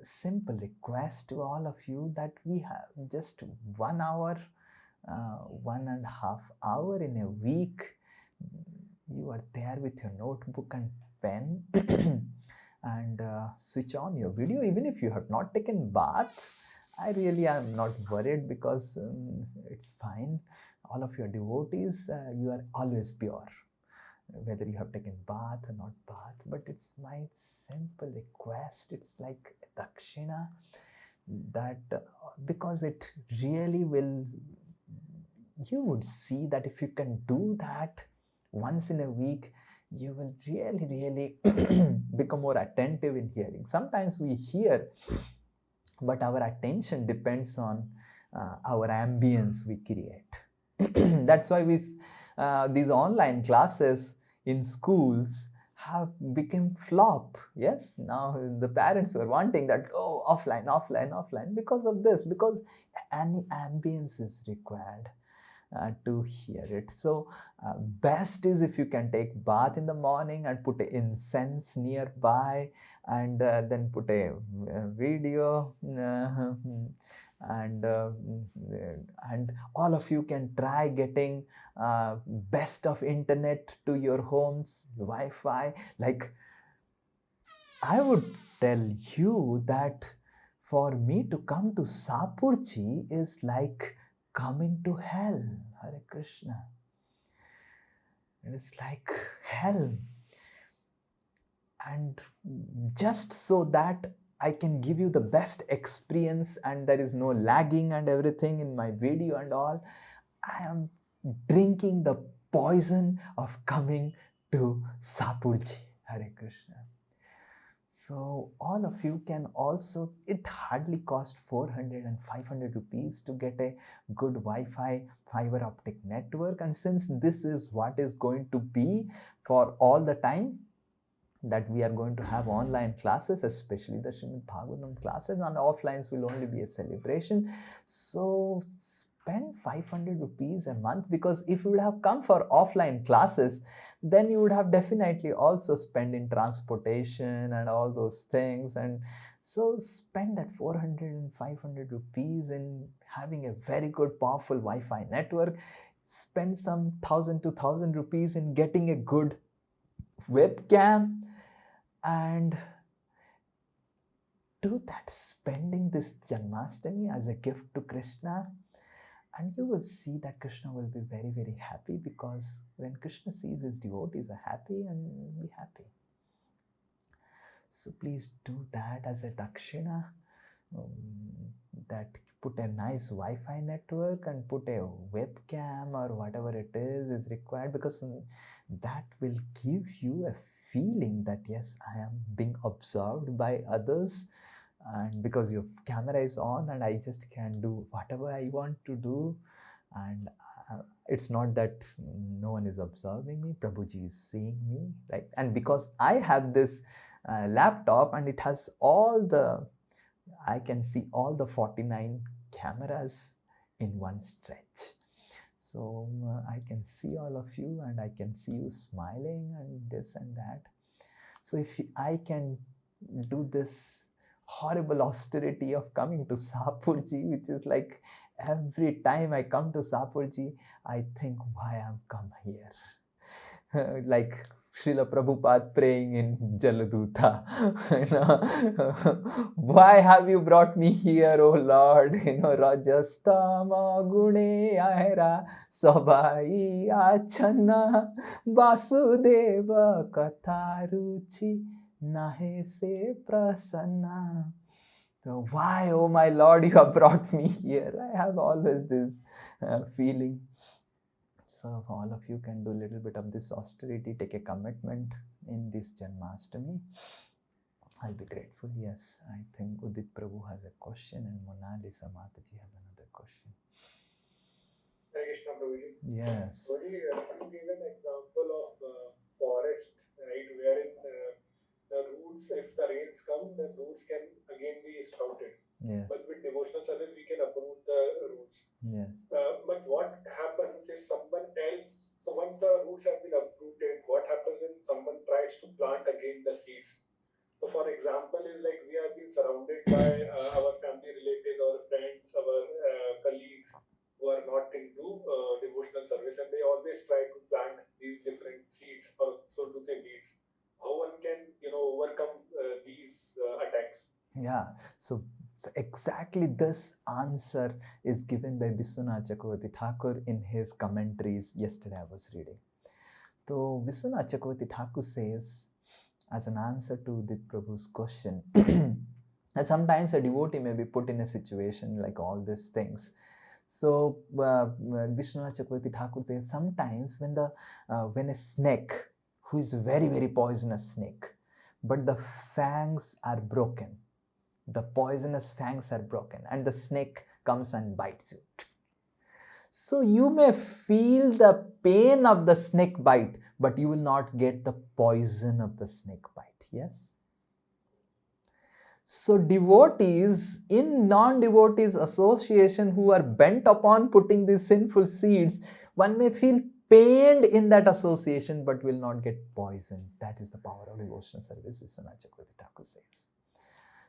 simple request to all of you, that we have just 1 hour, 1.5 hour in a week. You are there with your notebook and pen and switch on your video even if you have not taken bath. I really am not worried because it's fine. All of your devotees, you are always pure, whether you have taken bath or not bath. But it's my simple request. It's like dakshina that because it really will, you would see that if you can do that once in a week, you will really, really become more attentive in hearing. Sometimes we hear, but our attention depends on our ambience we create. That's why these online classes in schools have become flop. Yes, now the parents were wanting that, oh, offline, offline, offline, because of this, because any ambience is required to hear it. So best is if you can take bath in the morning and put incense nearby, and then put a video, and and all of you can try getting best of internet to your homes, Wi-Fi. Like, I would tell you that for me to come to Sapurchi is like coming to hell. Hare Krishna. It is like hell. And just so that I can give you the best experience and there is no lagging and everything in my video and all, I am drinking the poison of coming to Sapurji. Hare Krishna. So all of you can also, it hardly cost 400 and 500 rupees to get a good Wi-Fi fiber optic network. And since this is what is going to be for all the time, that we are going to have online classes, especially the Srimad Bhagavatam classes, and offlines will only be a celebration. So spend 500 rupees a month, because if you would have come for offline classes, then you would have definitely also spent in transportation and all those things. And so spend that 400 and 500 rupees in having a very good powerful Wi-Fi network. Spend some 1000 to 1000 rupees in getting a good webcam, and do that, spending this Janmashtami as a gift to Krishna, and you will see that Krishna will be very, very happy, because when Krishna sees his devotees are happy, and be happy. So please do that as a dakshina, that put a nice Wi-Fi network and put a webcam or whatever it is required, because that will give you a feeling that yes, I am being observed by others, and because your camera is on and I just can do whatever I want to do. And it's not that no one is observing me, Prabhuji is seeing me, right? And because I have this laptop and it has I can see all the 49 cameras in one stretch. So I can see all of you, and I can see you smiling and this and that. So if I can do this horrible austerity of coming to Sapurji, which is like every time I come to Sapurji, I think, why I'm come here? Like Srila Prabhupada praying in Jaladuta. Why have you brought me here, oh Lord? Rajastama Gune Aira Sabai Achanna Vasudeva Katharuchi Nahe Se Prasanna. So why, oh my Lord, you have brought me here? I have always this feeling. So if all of you can do a little bit of this austerity, take a commitment in this Janmashtami, I'll be grateful. Yes, I think Udit Prabhu has a question and Mona Lisa Mataji has another question. Hare Krishna, Prabhuji. Yes. Prabhuji, you gave an example of forest, right, wherein the roots, if the rains come, the roots can again be sprouted. Yes. But with devotional service, we can uproot the roots. Yes. But what happens if someone else, so once the roots have been uprooted, what happens when someone tries to plant again the seeds? So for example, is like we have been surrounded by our family relatives, our friends, our colleagues who are not into devotional service, and they always try to plant these different seeds, or so to say, weeds. How one can overcome Yeah, so exactly this answer is given by Vishwanath Chakravarti Thakur in his commentaries yesterday I was reading. So Vishwanath Chakravarti Thakur says, as an answer to the Prabhu's question, that sometimes a devotee may be put in a situation like all these things. So Vishwanath Chakravarti Thakur says sometimes when a snake, who is a very very poisonous snake, but the fangs are broken, the poisonous fangs are broken, and the snake comes and bites you. So you may feel the pain of the snake bite, but you will not get the poison of the snake bite. Yes? So devotees in non-devotees association who are bent upon putting these sinful seeds, one may feel pained in that association but will not get poisoned. That is the power of devotional service, Vishwanath Chakravarti Thakur says.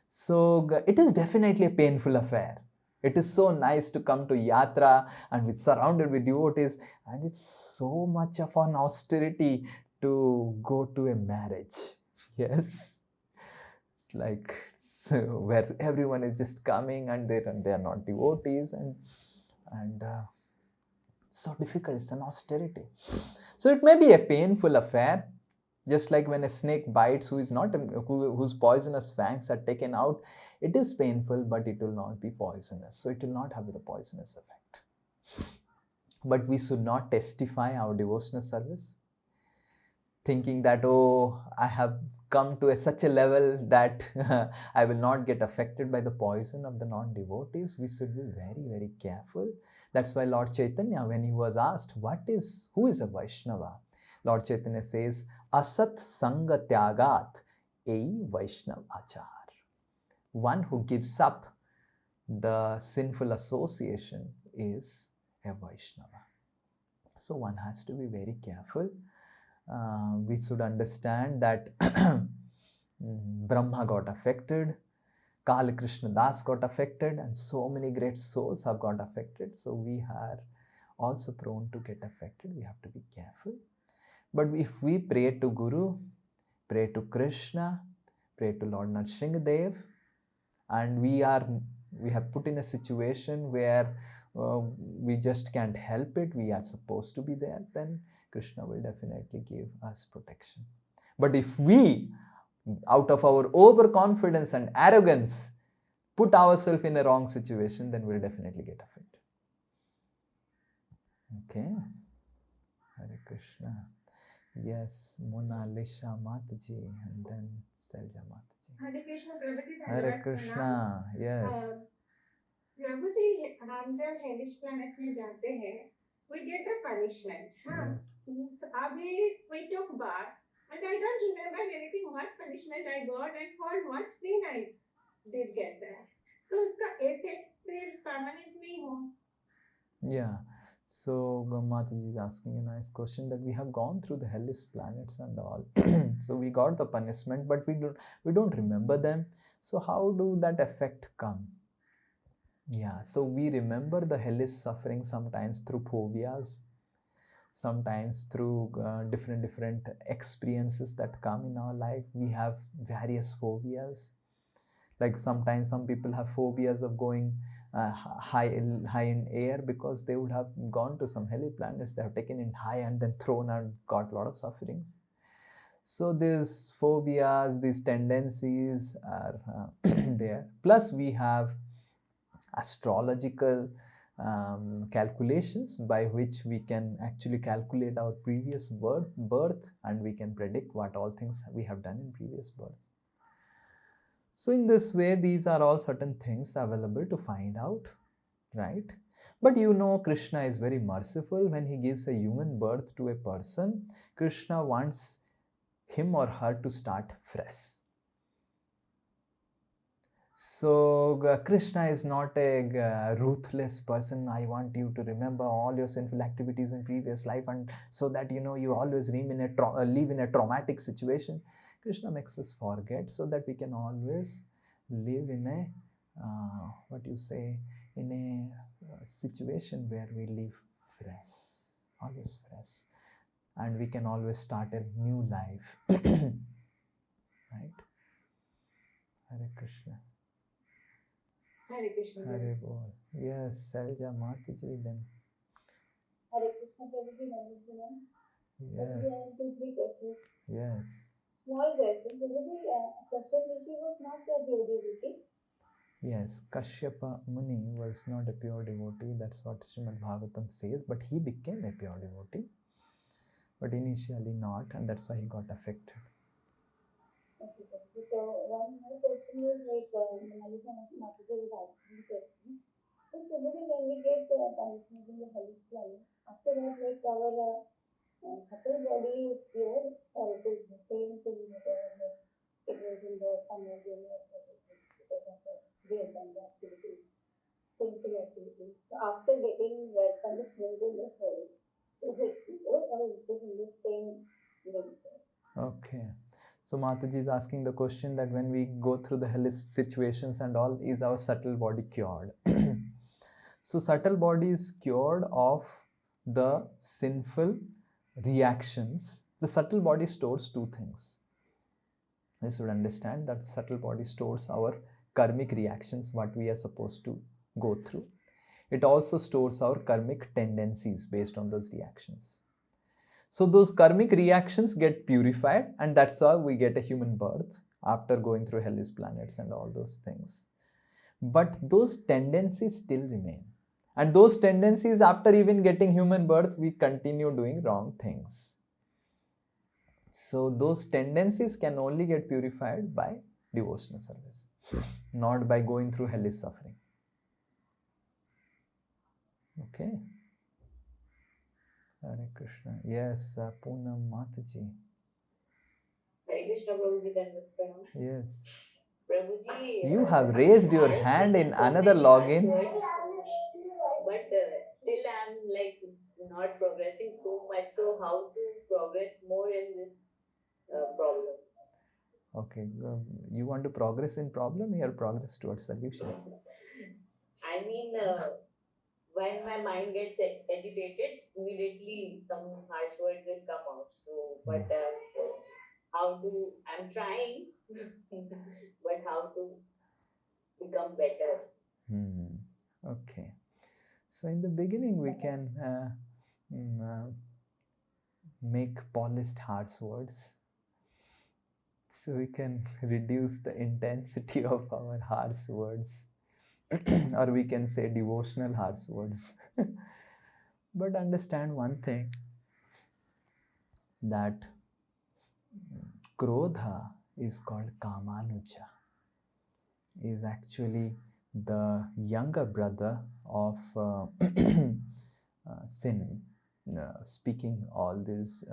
So it is definitely a painful affair. It is so nice to come to yatra and be surrounded with devotees, and it's so much of an austerity to go to a marriage. Yes, it's like where everyone is just coming and they are not devotees, and so difficult. It's an austerity. So it may be a painful affair, just like when a snake bites who is not whose poisonous fangs are taken out. It is painful, but it will not be poisonous, so it will not have the poisonous effect. But we should not testify our devotional service thinking that, oh, I have come to such a level that I will not get affected by the poison of the non-devotees. We should be very very careful. That's why Lord Chaitanya, when he was asked who is a Vaishnava, Lord Chaitanya says, Asat Sanga Tyagat Ei Vaishnav Achar. One who gives up the sinful association is a Vaishnava. So one has to be very careful. We should understand that Brahma got affected, Kala Krishna Das got affected, and so many great souls have got affected. So we are also prone to get affected. We have to be careful. But if we pray to Guru, pray to Krishna, pray to Lord Nrsimhadev, and we are put in a situation where we just can't help it, we are supposed to be there, then Krishna will definitely give us protection. But if we, out of our overconfidence and arrogance, put ourselves in a wrong situation, then we'll definitely get affected. Okay. Hare Krishna. Yes, Mona Lisa Mataji, and then Selja Mataji. Hare Krishna, Prabhuji. Hare Krishna. Yes. प्रभु जी, हम जब hellish planet में जाते हैं, we get the punishment. हाँ, अभी we took bath, and I don't remember anything what punishment I got and for what sin I did get that. तो उसका effect फिर permanent नहीं हो. Yeah. So Mataji is asking a nice question that we have gone through the hellish planets and all. So we got the punishment, but we don't remember them. So how do that effect come? Yeah, so we remember the hellish suffering sometimes through phobias, sometimes through different experiences that come in our life. We have various phobias. Like sometimes some people have phobias of going high in air because they would have gone to some hellish planets. They have taken it high and then thrown and got a lot of sufferings. So these phobias, these tendencies are there. Plus we have astrological calculations by which we can actually calculate our previous birth, and we can predict what all things we have done in previous births. So in this way, these are all certain things available to find out, right? But you know, Krishna is very merciful. When he gives a human birth to a person, Krishna wants him or her to start fresh. So Krishna is not a ruthless person. I want you to remember all your sinful activities in previous life, and so that you always live in a traumatic situation. Krishna makes us forget so that we can always live in a in a situation where we live fresh, always fresh, and we can always start a new life. Right? Hare Krishna. Hare Krishna. Hare Bol. Yes, Selja Mataji then. Hare Krishna Prabhuji, Namaste. Yes. Prabhuji, I have 2-3 questions. Yes. Small question. Prabhuji, Kashyap Rishi was not a pure devotee. Yes, Kashyapa Muni was not a pure devotee. That's what Srimad Bhagavatam says. But he became a pure devotee. But initially not, and that's why he got affected. Okay, Prabhuji. So one more question is like, Malika Mataji was asking the question. So Prabhuji, when we get punishment in the hellish planet, after that, like our subtle body is pure, or it is the same thing whatever like it was in the summer journey of everything because of the we have done the activities, sinful activities. So after getting that punishment in the hell, is it pure or is it in the same nature? Okay. So Mataji is asking the question that when we go through the hellish situations and all, is our subtle body cured? So subtle body is cured of the sinful reactions. The subtle body stores two things. You should understand that subtle body stores our karmic reactions, what we are supposed to go through. It also stores our karmic tendencies based on those reactions. So those karmic reactions get purified, and that's how we get a human birth after going through hellish planets and all those things. But those tendencies still remain. And those tendencies, after even getting human birth, we continue doing wrong things. So those tendencies can only get purified by devotional service, not by going through hellish suffering. Okay. Hare Krishna. Yes, Poonam Mataji. Hare Krishna Prabhuji, Dandavat. Yes. Prabhuji, You have raised your I have hand in spoken so another many harsh login. words, but still I'm like not progressing so much. So how to progress more in this problem? Okay, you want to progress in problem or progress towards solution? I mean, when my mind gets agitated, immediately some harsh words will come out. So, but how to? I'm trying, but how to become better? Okay. So in the beginning, we can make polished harsh words. So we can reduce the intensity of our harsh words. Or we can say devotional harsh words. But understand one thing, that Krodha is called Kamanuja, is actually the younger brother of sin, speaking all this,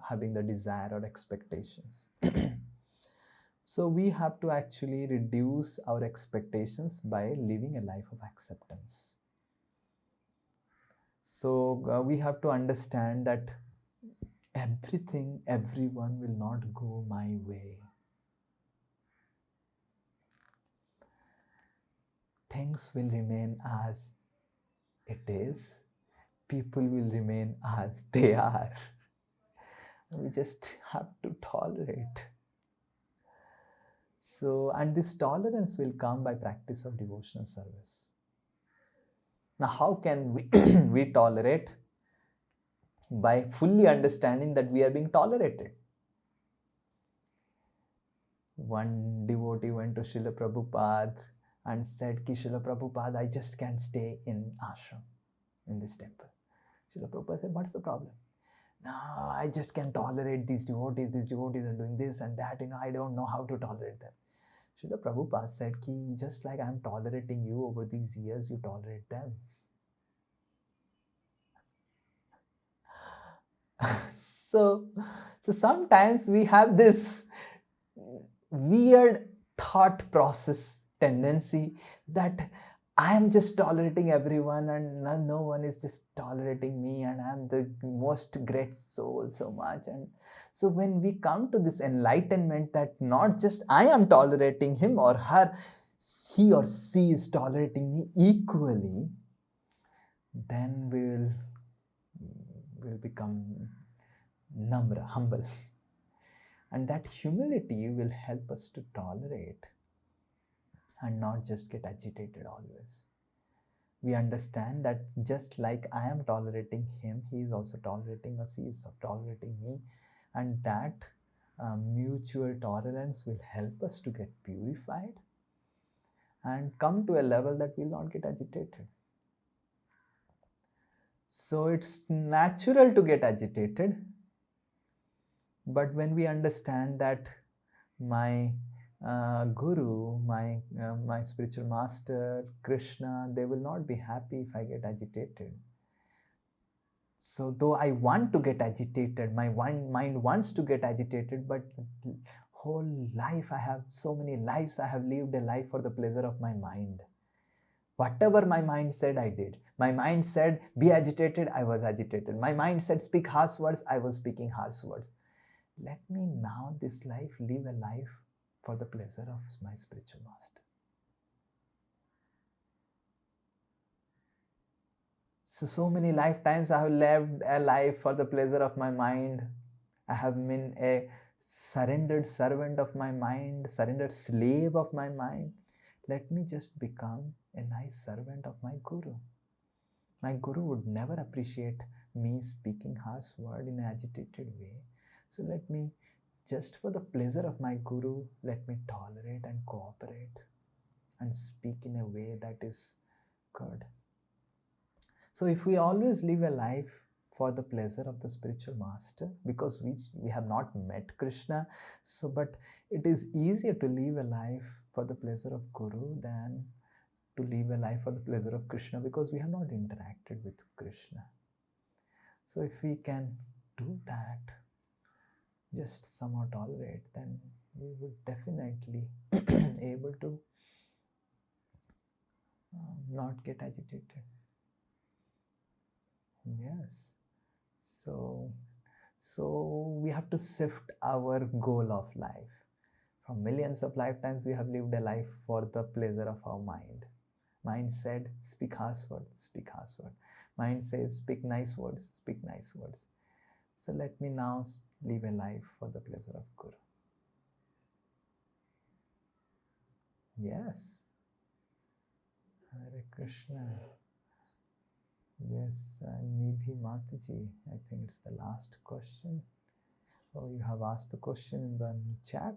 having the desire or expectations. So we have to actually reduce our expectations by living a life of acceptance. So we have to understand that everything, everyone will not go my way. Things will remain as it is. People will remain as they are. We just have to tolerate. So, and this tolerance will come by practice of devotional service. Now, how can we, we tolerate? By fully understanding that we are being tolerated. One devotee went to Srila Prabhupada and said, Ki Srila Prabhupada, I just can't stay in ashram, in this temple. Srila Prabhupada said, what's the problem? No, I just can't tolerate these devotees. These devotees are doing this and that. I don't know how to tolerate them. Srila Prabhupada said, Ki just like I'm tolerating you over these years, you tolerate them. So sometimes we have this weird thought process tendency that I am just tolerating everyone and no one is just tolerating me and I'm the most great soul so much. And so when we come to this enlightenment that not just I am tolerating him or her, he or she is tolerating me equally, then we'll become namra, humble. And that humility will help us to tolerate. and not just get agitated always. We understand that just like I am tolerating him, he is also tolerating us, he is tolerating me, and that mutual tolerance will help us to get purified and come to a level that will not get agitated. So it's natural to get agitated, but when we understand that my guru, my spiritual master, Krishna, they will not be happy if I get agitated. So though I want to get agitated, my mind wants to get agitated, but whole life I have, so many lives I have lived a life for the pleasure of my mind. Whatever my mind said, I did. My mind said, be agitated, I was agitated. My mind said, speak harsh words, I was speaking harsh words. Let me now, this life, live a life for the pleasure of my spiritual master. So many lifetimes I have lived a life for the pleasure of my mind. I have been a surrendered servant of my mind, surrendered slave of my mind. Let me just become a nice servant of my guru. My guru would never appreciate me speaking harsh word in an agitated way. So let me, just for the pleasure of my guru, let me tolerate and cooperate and speak in a way that is good. So if we always live a life for the pleasure of the spiritual master, because we have not met Krishna, so but it is easier to live a life for the pleasure of guru than to live a life for the pleasure of Krishna, because we have not interacted with Krishna. So if we can do that, just somehow tolerate, then we would definitely able to not get agitated. Yes. So we have to shift our goal of life. From millions of lifetimes, we have lived a life for the pleasure of our mind. Mind said, speak harsh words, speak harsh words. Mind says, speak nice words, speak nice words. So let me now live a life for the pleasure of Guru. Yes. Hare Krishna. Yes, Nidhi Mataji, I think it's the last question. Oh, you have asked the question in the chat.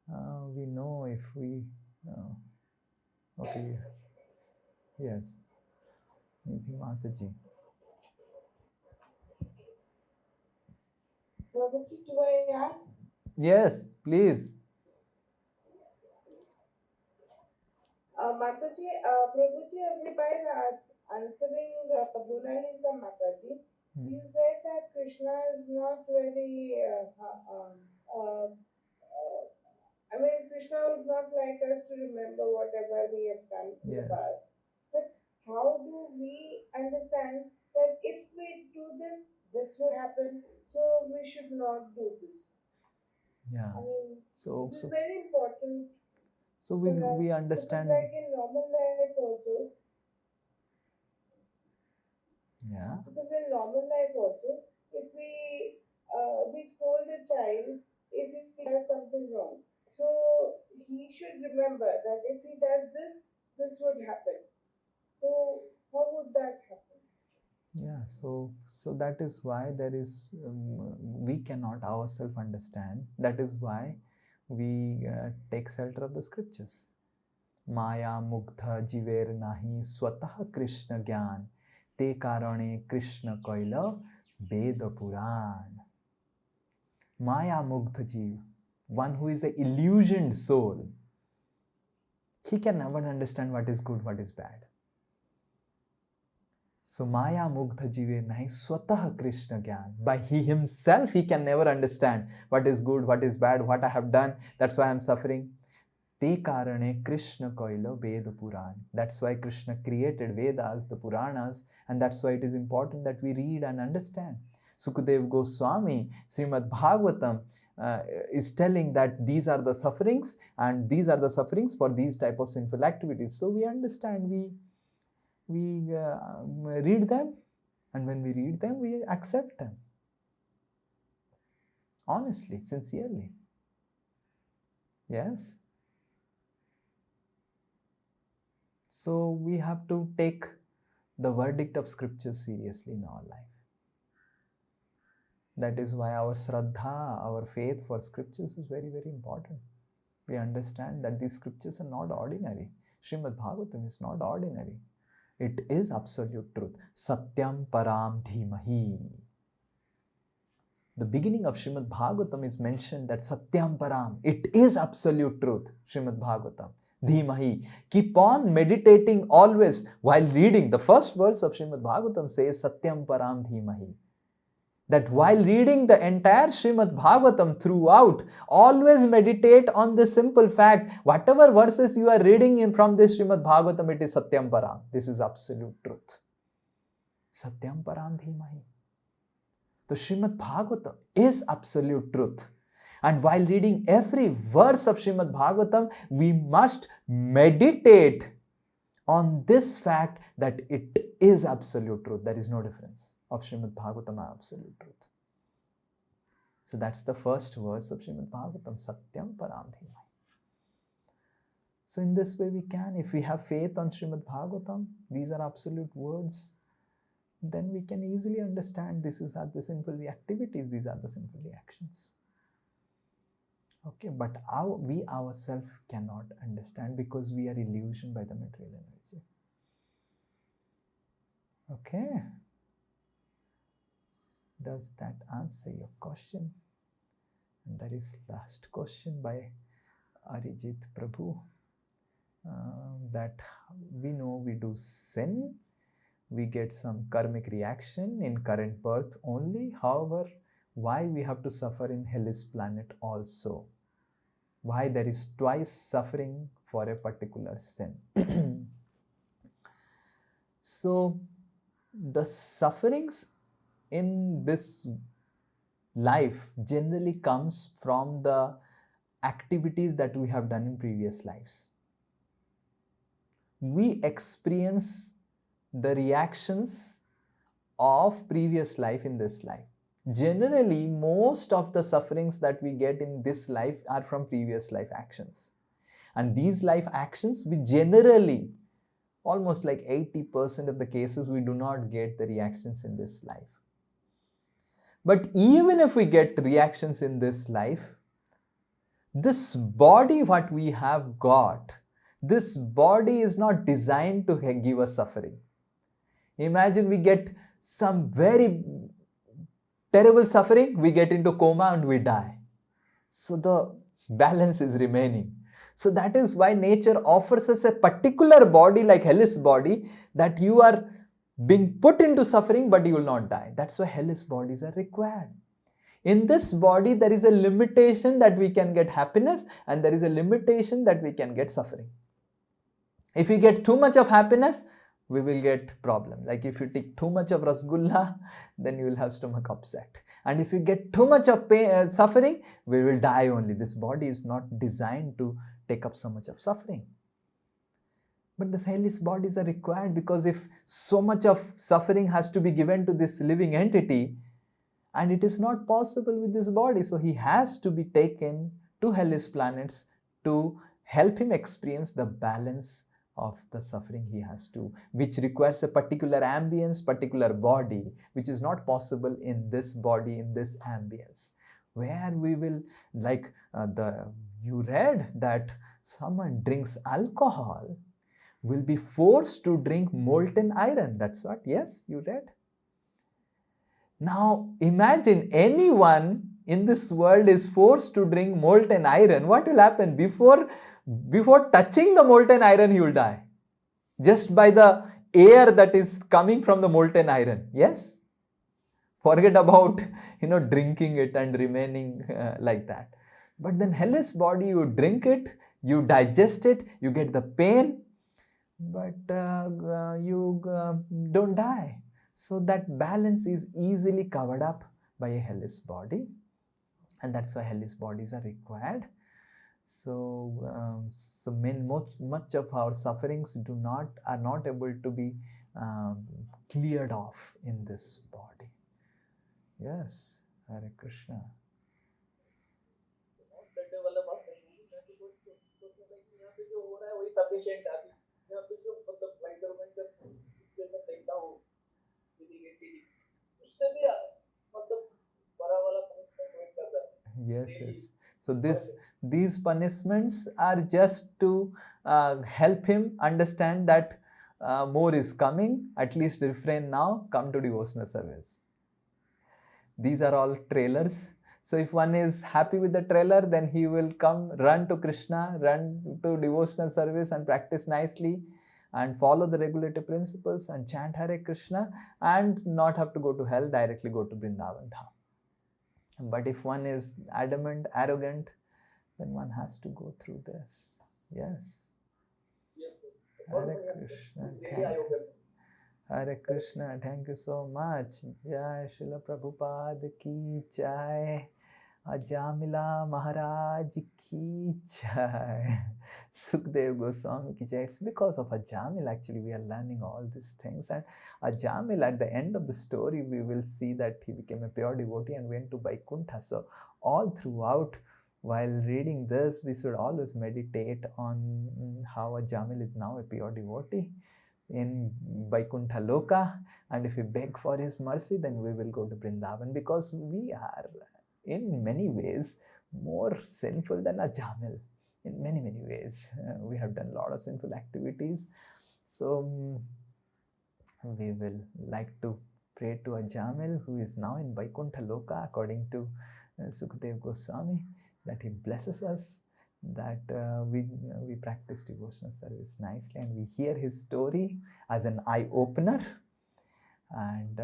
We know if we... okay. Yes. Nidhi Mataji. Prabhuji, do I ask? Yes, please. Mataji, Prabhuji, by answering Mona Lisa Mataji, you said that Krishna is not very, I mean, Krishna would not like us to remember whatever we have done in the past. But how do we understand that if we do this, this would happen, so we should not do this? Yeah. I mean, so this is very important. So we understand. Because like in normal life also. Yeah. Because in normal life also, if we scold a child if he does something wrong, so he should remember that if he does this, this would happen. So how would that happen? Yeah. So that is why there is we cannot ourselves understand. That is why we take shelter of the scriptures. Maya mugdha jiver nahi swatah Krishna gyan te karane Krishna koila Veda Puran. Maya mugdha jiv, one who is an illusioned soul, he can never understand what is good, what is bad. So Maya mugdha jive nahi swatah Krishna gyan. By he himself, he can never understand what is good, what is bad, what I have done, that's why I am suffering. Te karane Krishna koilo Veda Puran. That's why Krishna created Vedas, the Puranas, and that's why it is important that we read and understand. Sukadev Goswami, Srimad Bhagavatam, is telling that these are the sufferings and these are the sufferings for these type of sinful activities. So we understand, we read them, and when we read them, we accept them. Honestly, sincerely. Yes? So we have to take the verdict of scriptures seriously in our life. That is why our Shraddha, our faith for scriptures is very, very important. We understand that these scriptures are not ordinary. Srimad Bhagavatam is not ordinary. It is absolute truth. Satyam Param Dhimahi. The beginning of Srimad Bhagavatam is mentioned that Satyam Param. It is absolute truth. Srimad Bhagavatam. Dhimahi. Keep on meditating always while reading. The first verse of Srimad Bhagavatam says Satyam Param Dhimahi. That while reading the entire Srimad Bhagavatam throughout, always meditate on this simple fact. Whatever verses you are reading from this Srimad Bhagavatam, it is Satyam Param. This is absolute truth. Satyam Param Dhimahi. The Srimad Bhagavatam is absolute truth. And while reading every verse of Srimad Bhagavatam, we must meditate on this fact that it is absolute truth. There is no difference of Srimad Bhagavatam and absolute truth. So that's the first verse of Srimad Bhagavatam, Satyam Param Dhimahi. So in this way we can, if we have faith on Srimad Bhagavatam, these are absolute words, then we can easily understand this are the sinful activities, these are the sinful reactions. Okay, but we ourselves cannot understand because we are illusioned by the material energy. Okay. Does that answer your question? And that is last question by Arijit Prabhu. That we know we do sin, we get some karmic reaction in current birth only. However, why we have to suffer in hellish planet also? Why there is twice suffering for a particular sin? So the sufferings in this life generally comes from the activities that we have done in previous lives. We experience the reactions of previous life in this life. Generally, most of the sufferings that we get in this life are from previous life actions. And these life actions, we generally, almost like 80% of the cases, we do not get the reactions in this life. But even if we get reactions in this life, this body what we have got, this body is not designed to give us suffering. Imagine we get some very terrible suffering, we get into coma and we die. So the balance is remaining. So that is why nature offers us a particular body like hellish body, that you are being put into suffering but you will not die. That's why hellish bodies are required. In this body there is a limitation that we can get happiness and there is a limitation that we can get suffering. If we get too much of happiness, we will get problem. Like if you take too much of rasgulla, then you will have stomach upset. And if you get too much of pain, suffering, we will die only. This body is not designed to take up so much of suffering. But the hellish bodies are required, because if so much of suffering has to be given to this living entity, and it is not possible with this body, so he has to be taken to hellish planets to help him experience the balance of the suffering he has to, which requires a particular ambience, particular body, which is not possible in this body, in this ambience, where we will, like you read that someone drinks alcohol will be forced to drink molten iron. That's what, yes, you read. Now imagine anyone in this world is forced to drink molten iron. What will happen? Before touching the molten iron, he will die. Just by the air that is coming from the molten iron. Yes? Forget about, drinking it and remaining like that. But then hellish body, you drink it, you digest it, you get the pain, but you don't die. So that balance is easily covered up by a hellish body, and that's why hellish bodies are required. So, much of our sufferings are not able to be cleared off in this body. Yes, Hare Krishna. Yes, yes. So these punishments are just to help him understand that more is coming. At least refrain now. Come to devotional service. These are all trailers. So if one is happy with the trailer, then he will come, run to Krishna, run to devotional service and practice nicely and follow the regulative principles and chant Hare Krishna and not have to go to hell, directly go to Vrindavan Dham. But if one is adamant, arrogant, then one has to go through this. Yes. Hare Krishna. Hare Krishna. Thank you so much. Jai Srila Prabhupada ki jai. Ajamila Maharaj ki jai. Sukdev Goswami ki jai. It's because of Ajamil actually we are learning all these things. And Ajamil, at the end of the story, we will see that he became a pure devotee and went to Vaikuntha. So all throughout, while reading this, we should always meditate on how Ajamil is now a pure devotee in Vaikuntha Loka, and if we beg for his mercy, then we will go to Vrindavan, because we are in many ways more sinful than Ajamil. In many ways, we have done a lot of sinful activities. So we will like to pray to Ajamil, who is now in Vaikuntha Loka, according to Sukadev Goswami, that he blesses us, that we practice devotional service nicely and we hear his story as an eye-opener and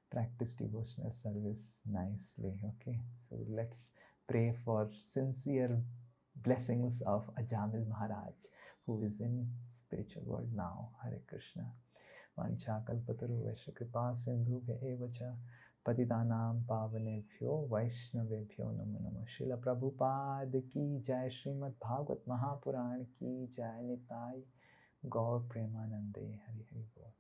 practice devotional service nicely. Okay, so let's pray for sincere blessings of Ajamil Maharaj, who is in spiritual world now. Hare Krishna. वाञ्छाकल्पतरुभ्यश्च कृपा सिन्धुभ्य एव च पतितानां पावनेभ्यो वैष्णवेभ्यो नमो नमः। श्रील प्रभुपाद की जय। श्रीमद् भागवत महापुराण की जय। निताई गौर प्रेमानंदे। हरि हरि बोल।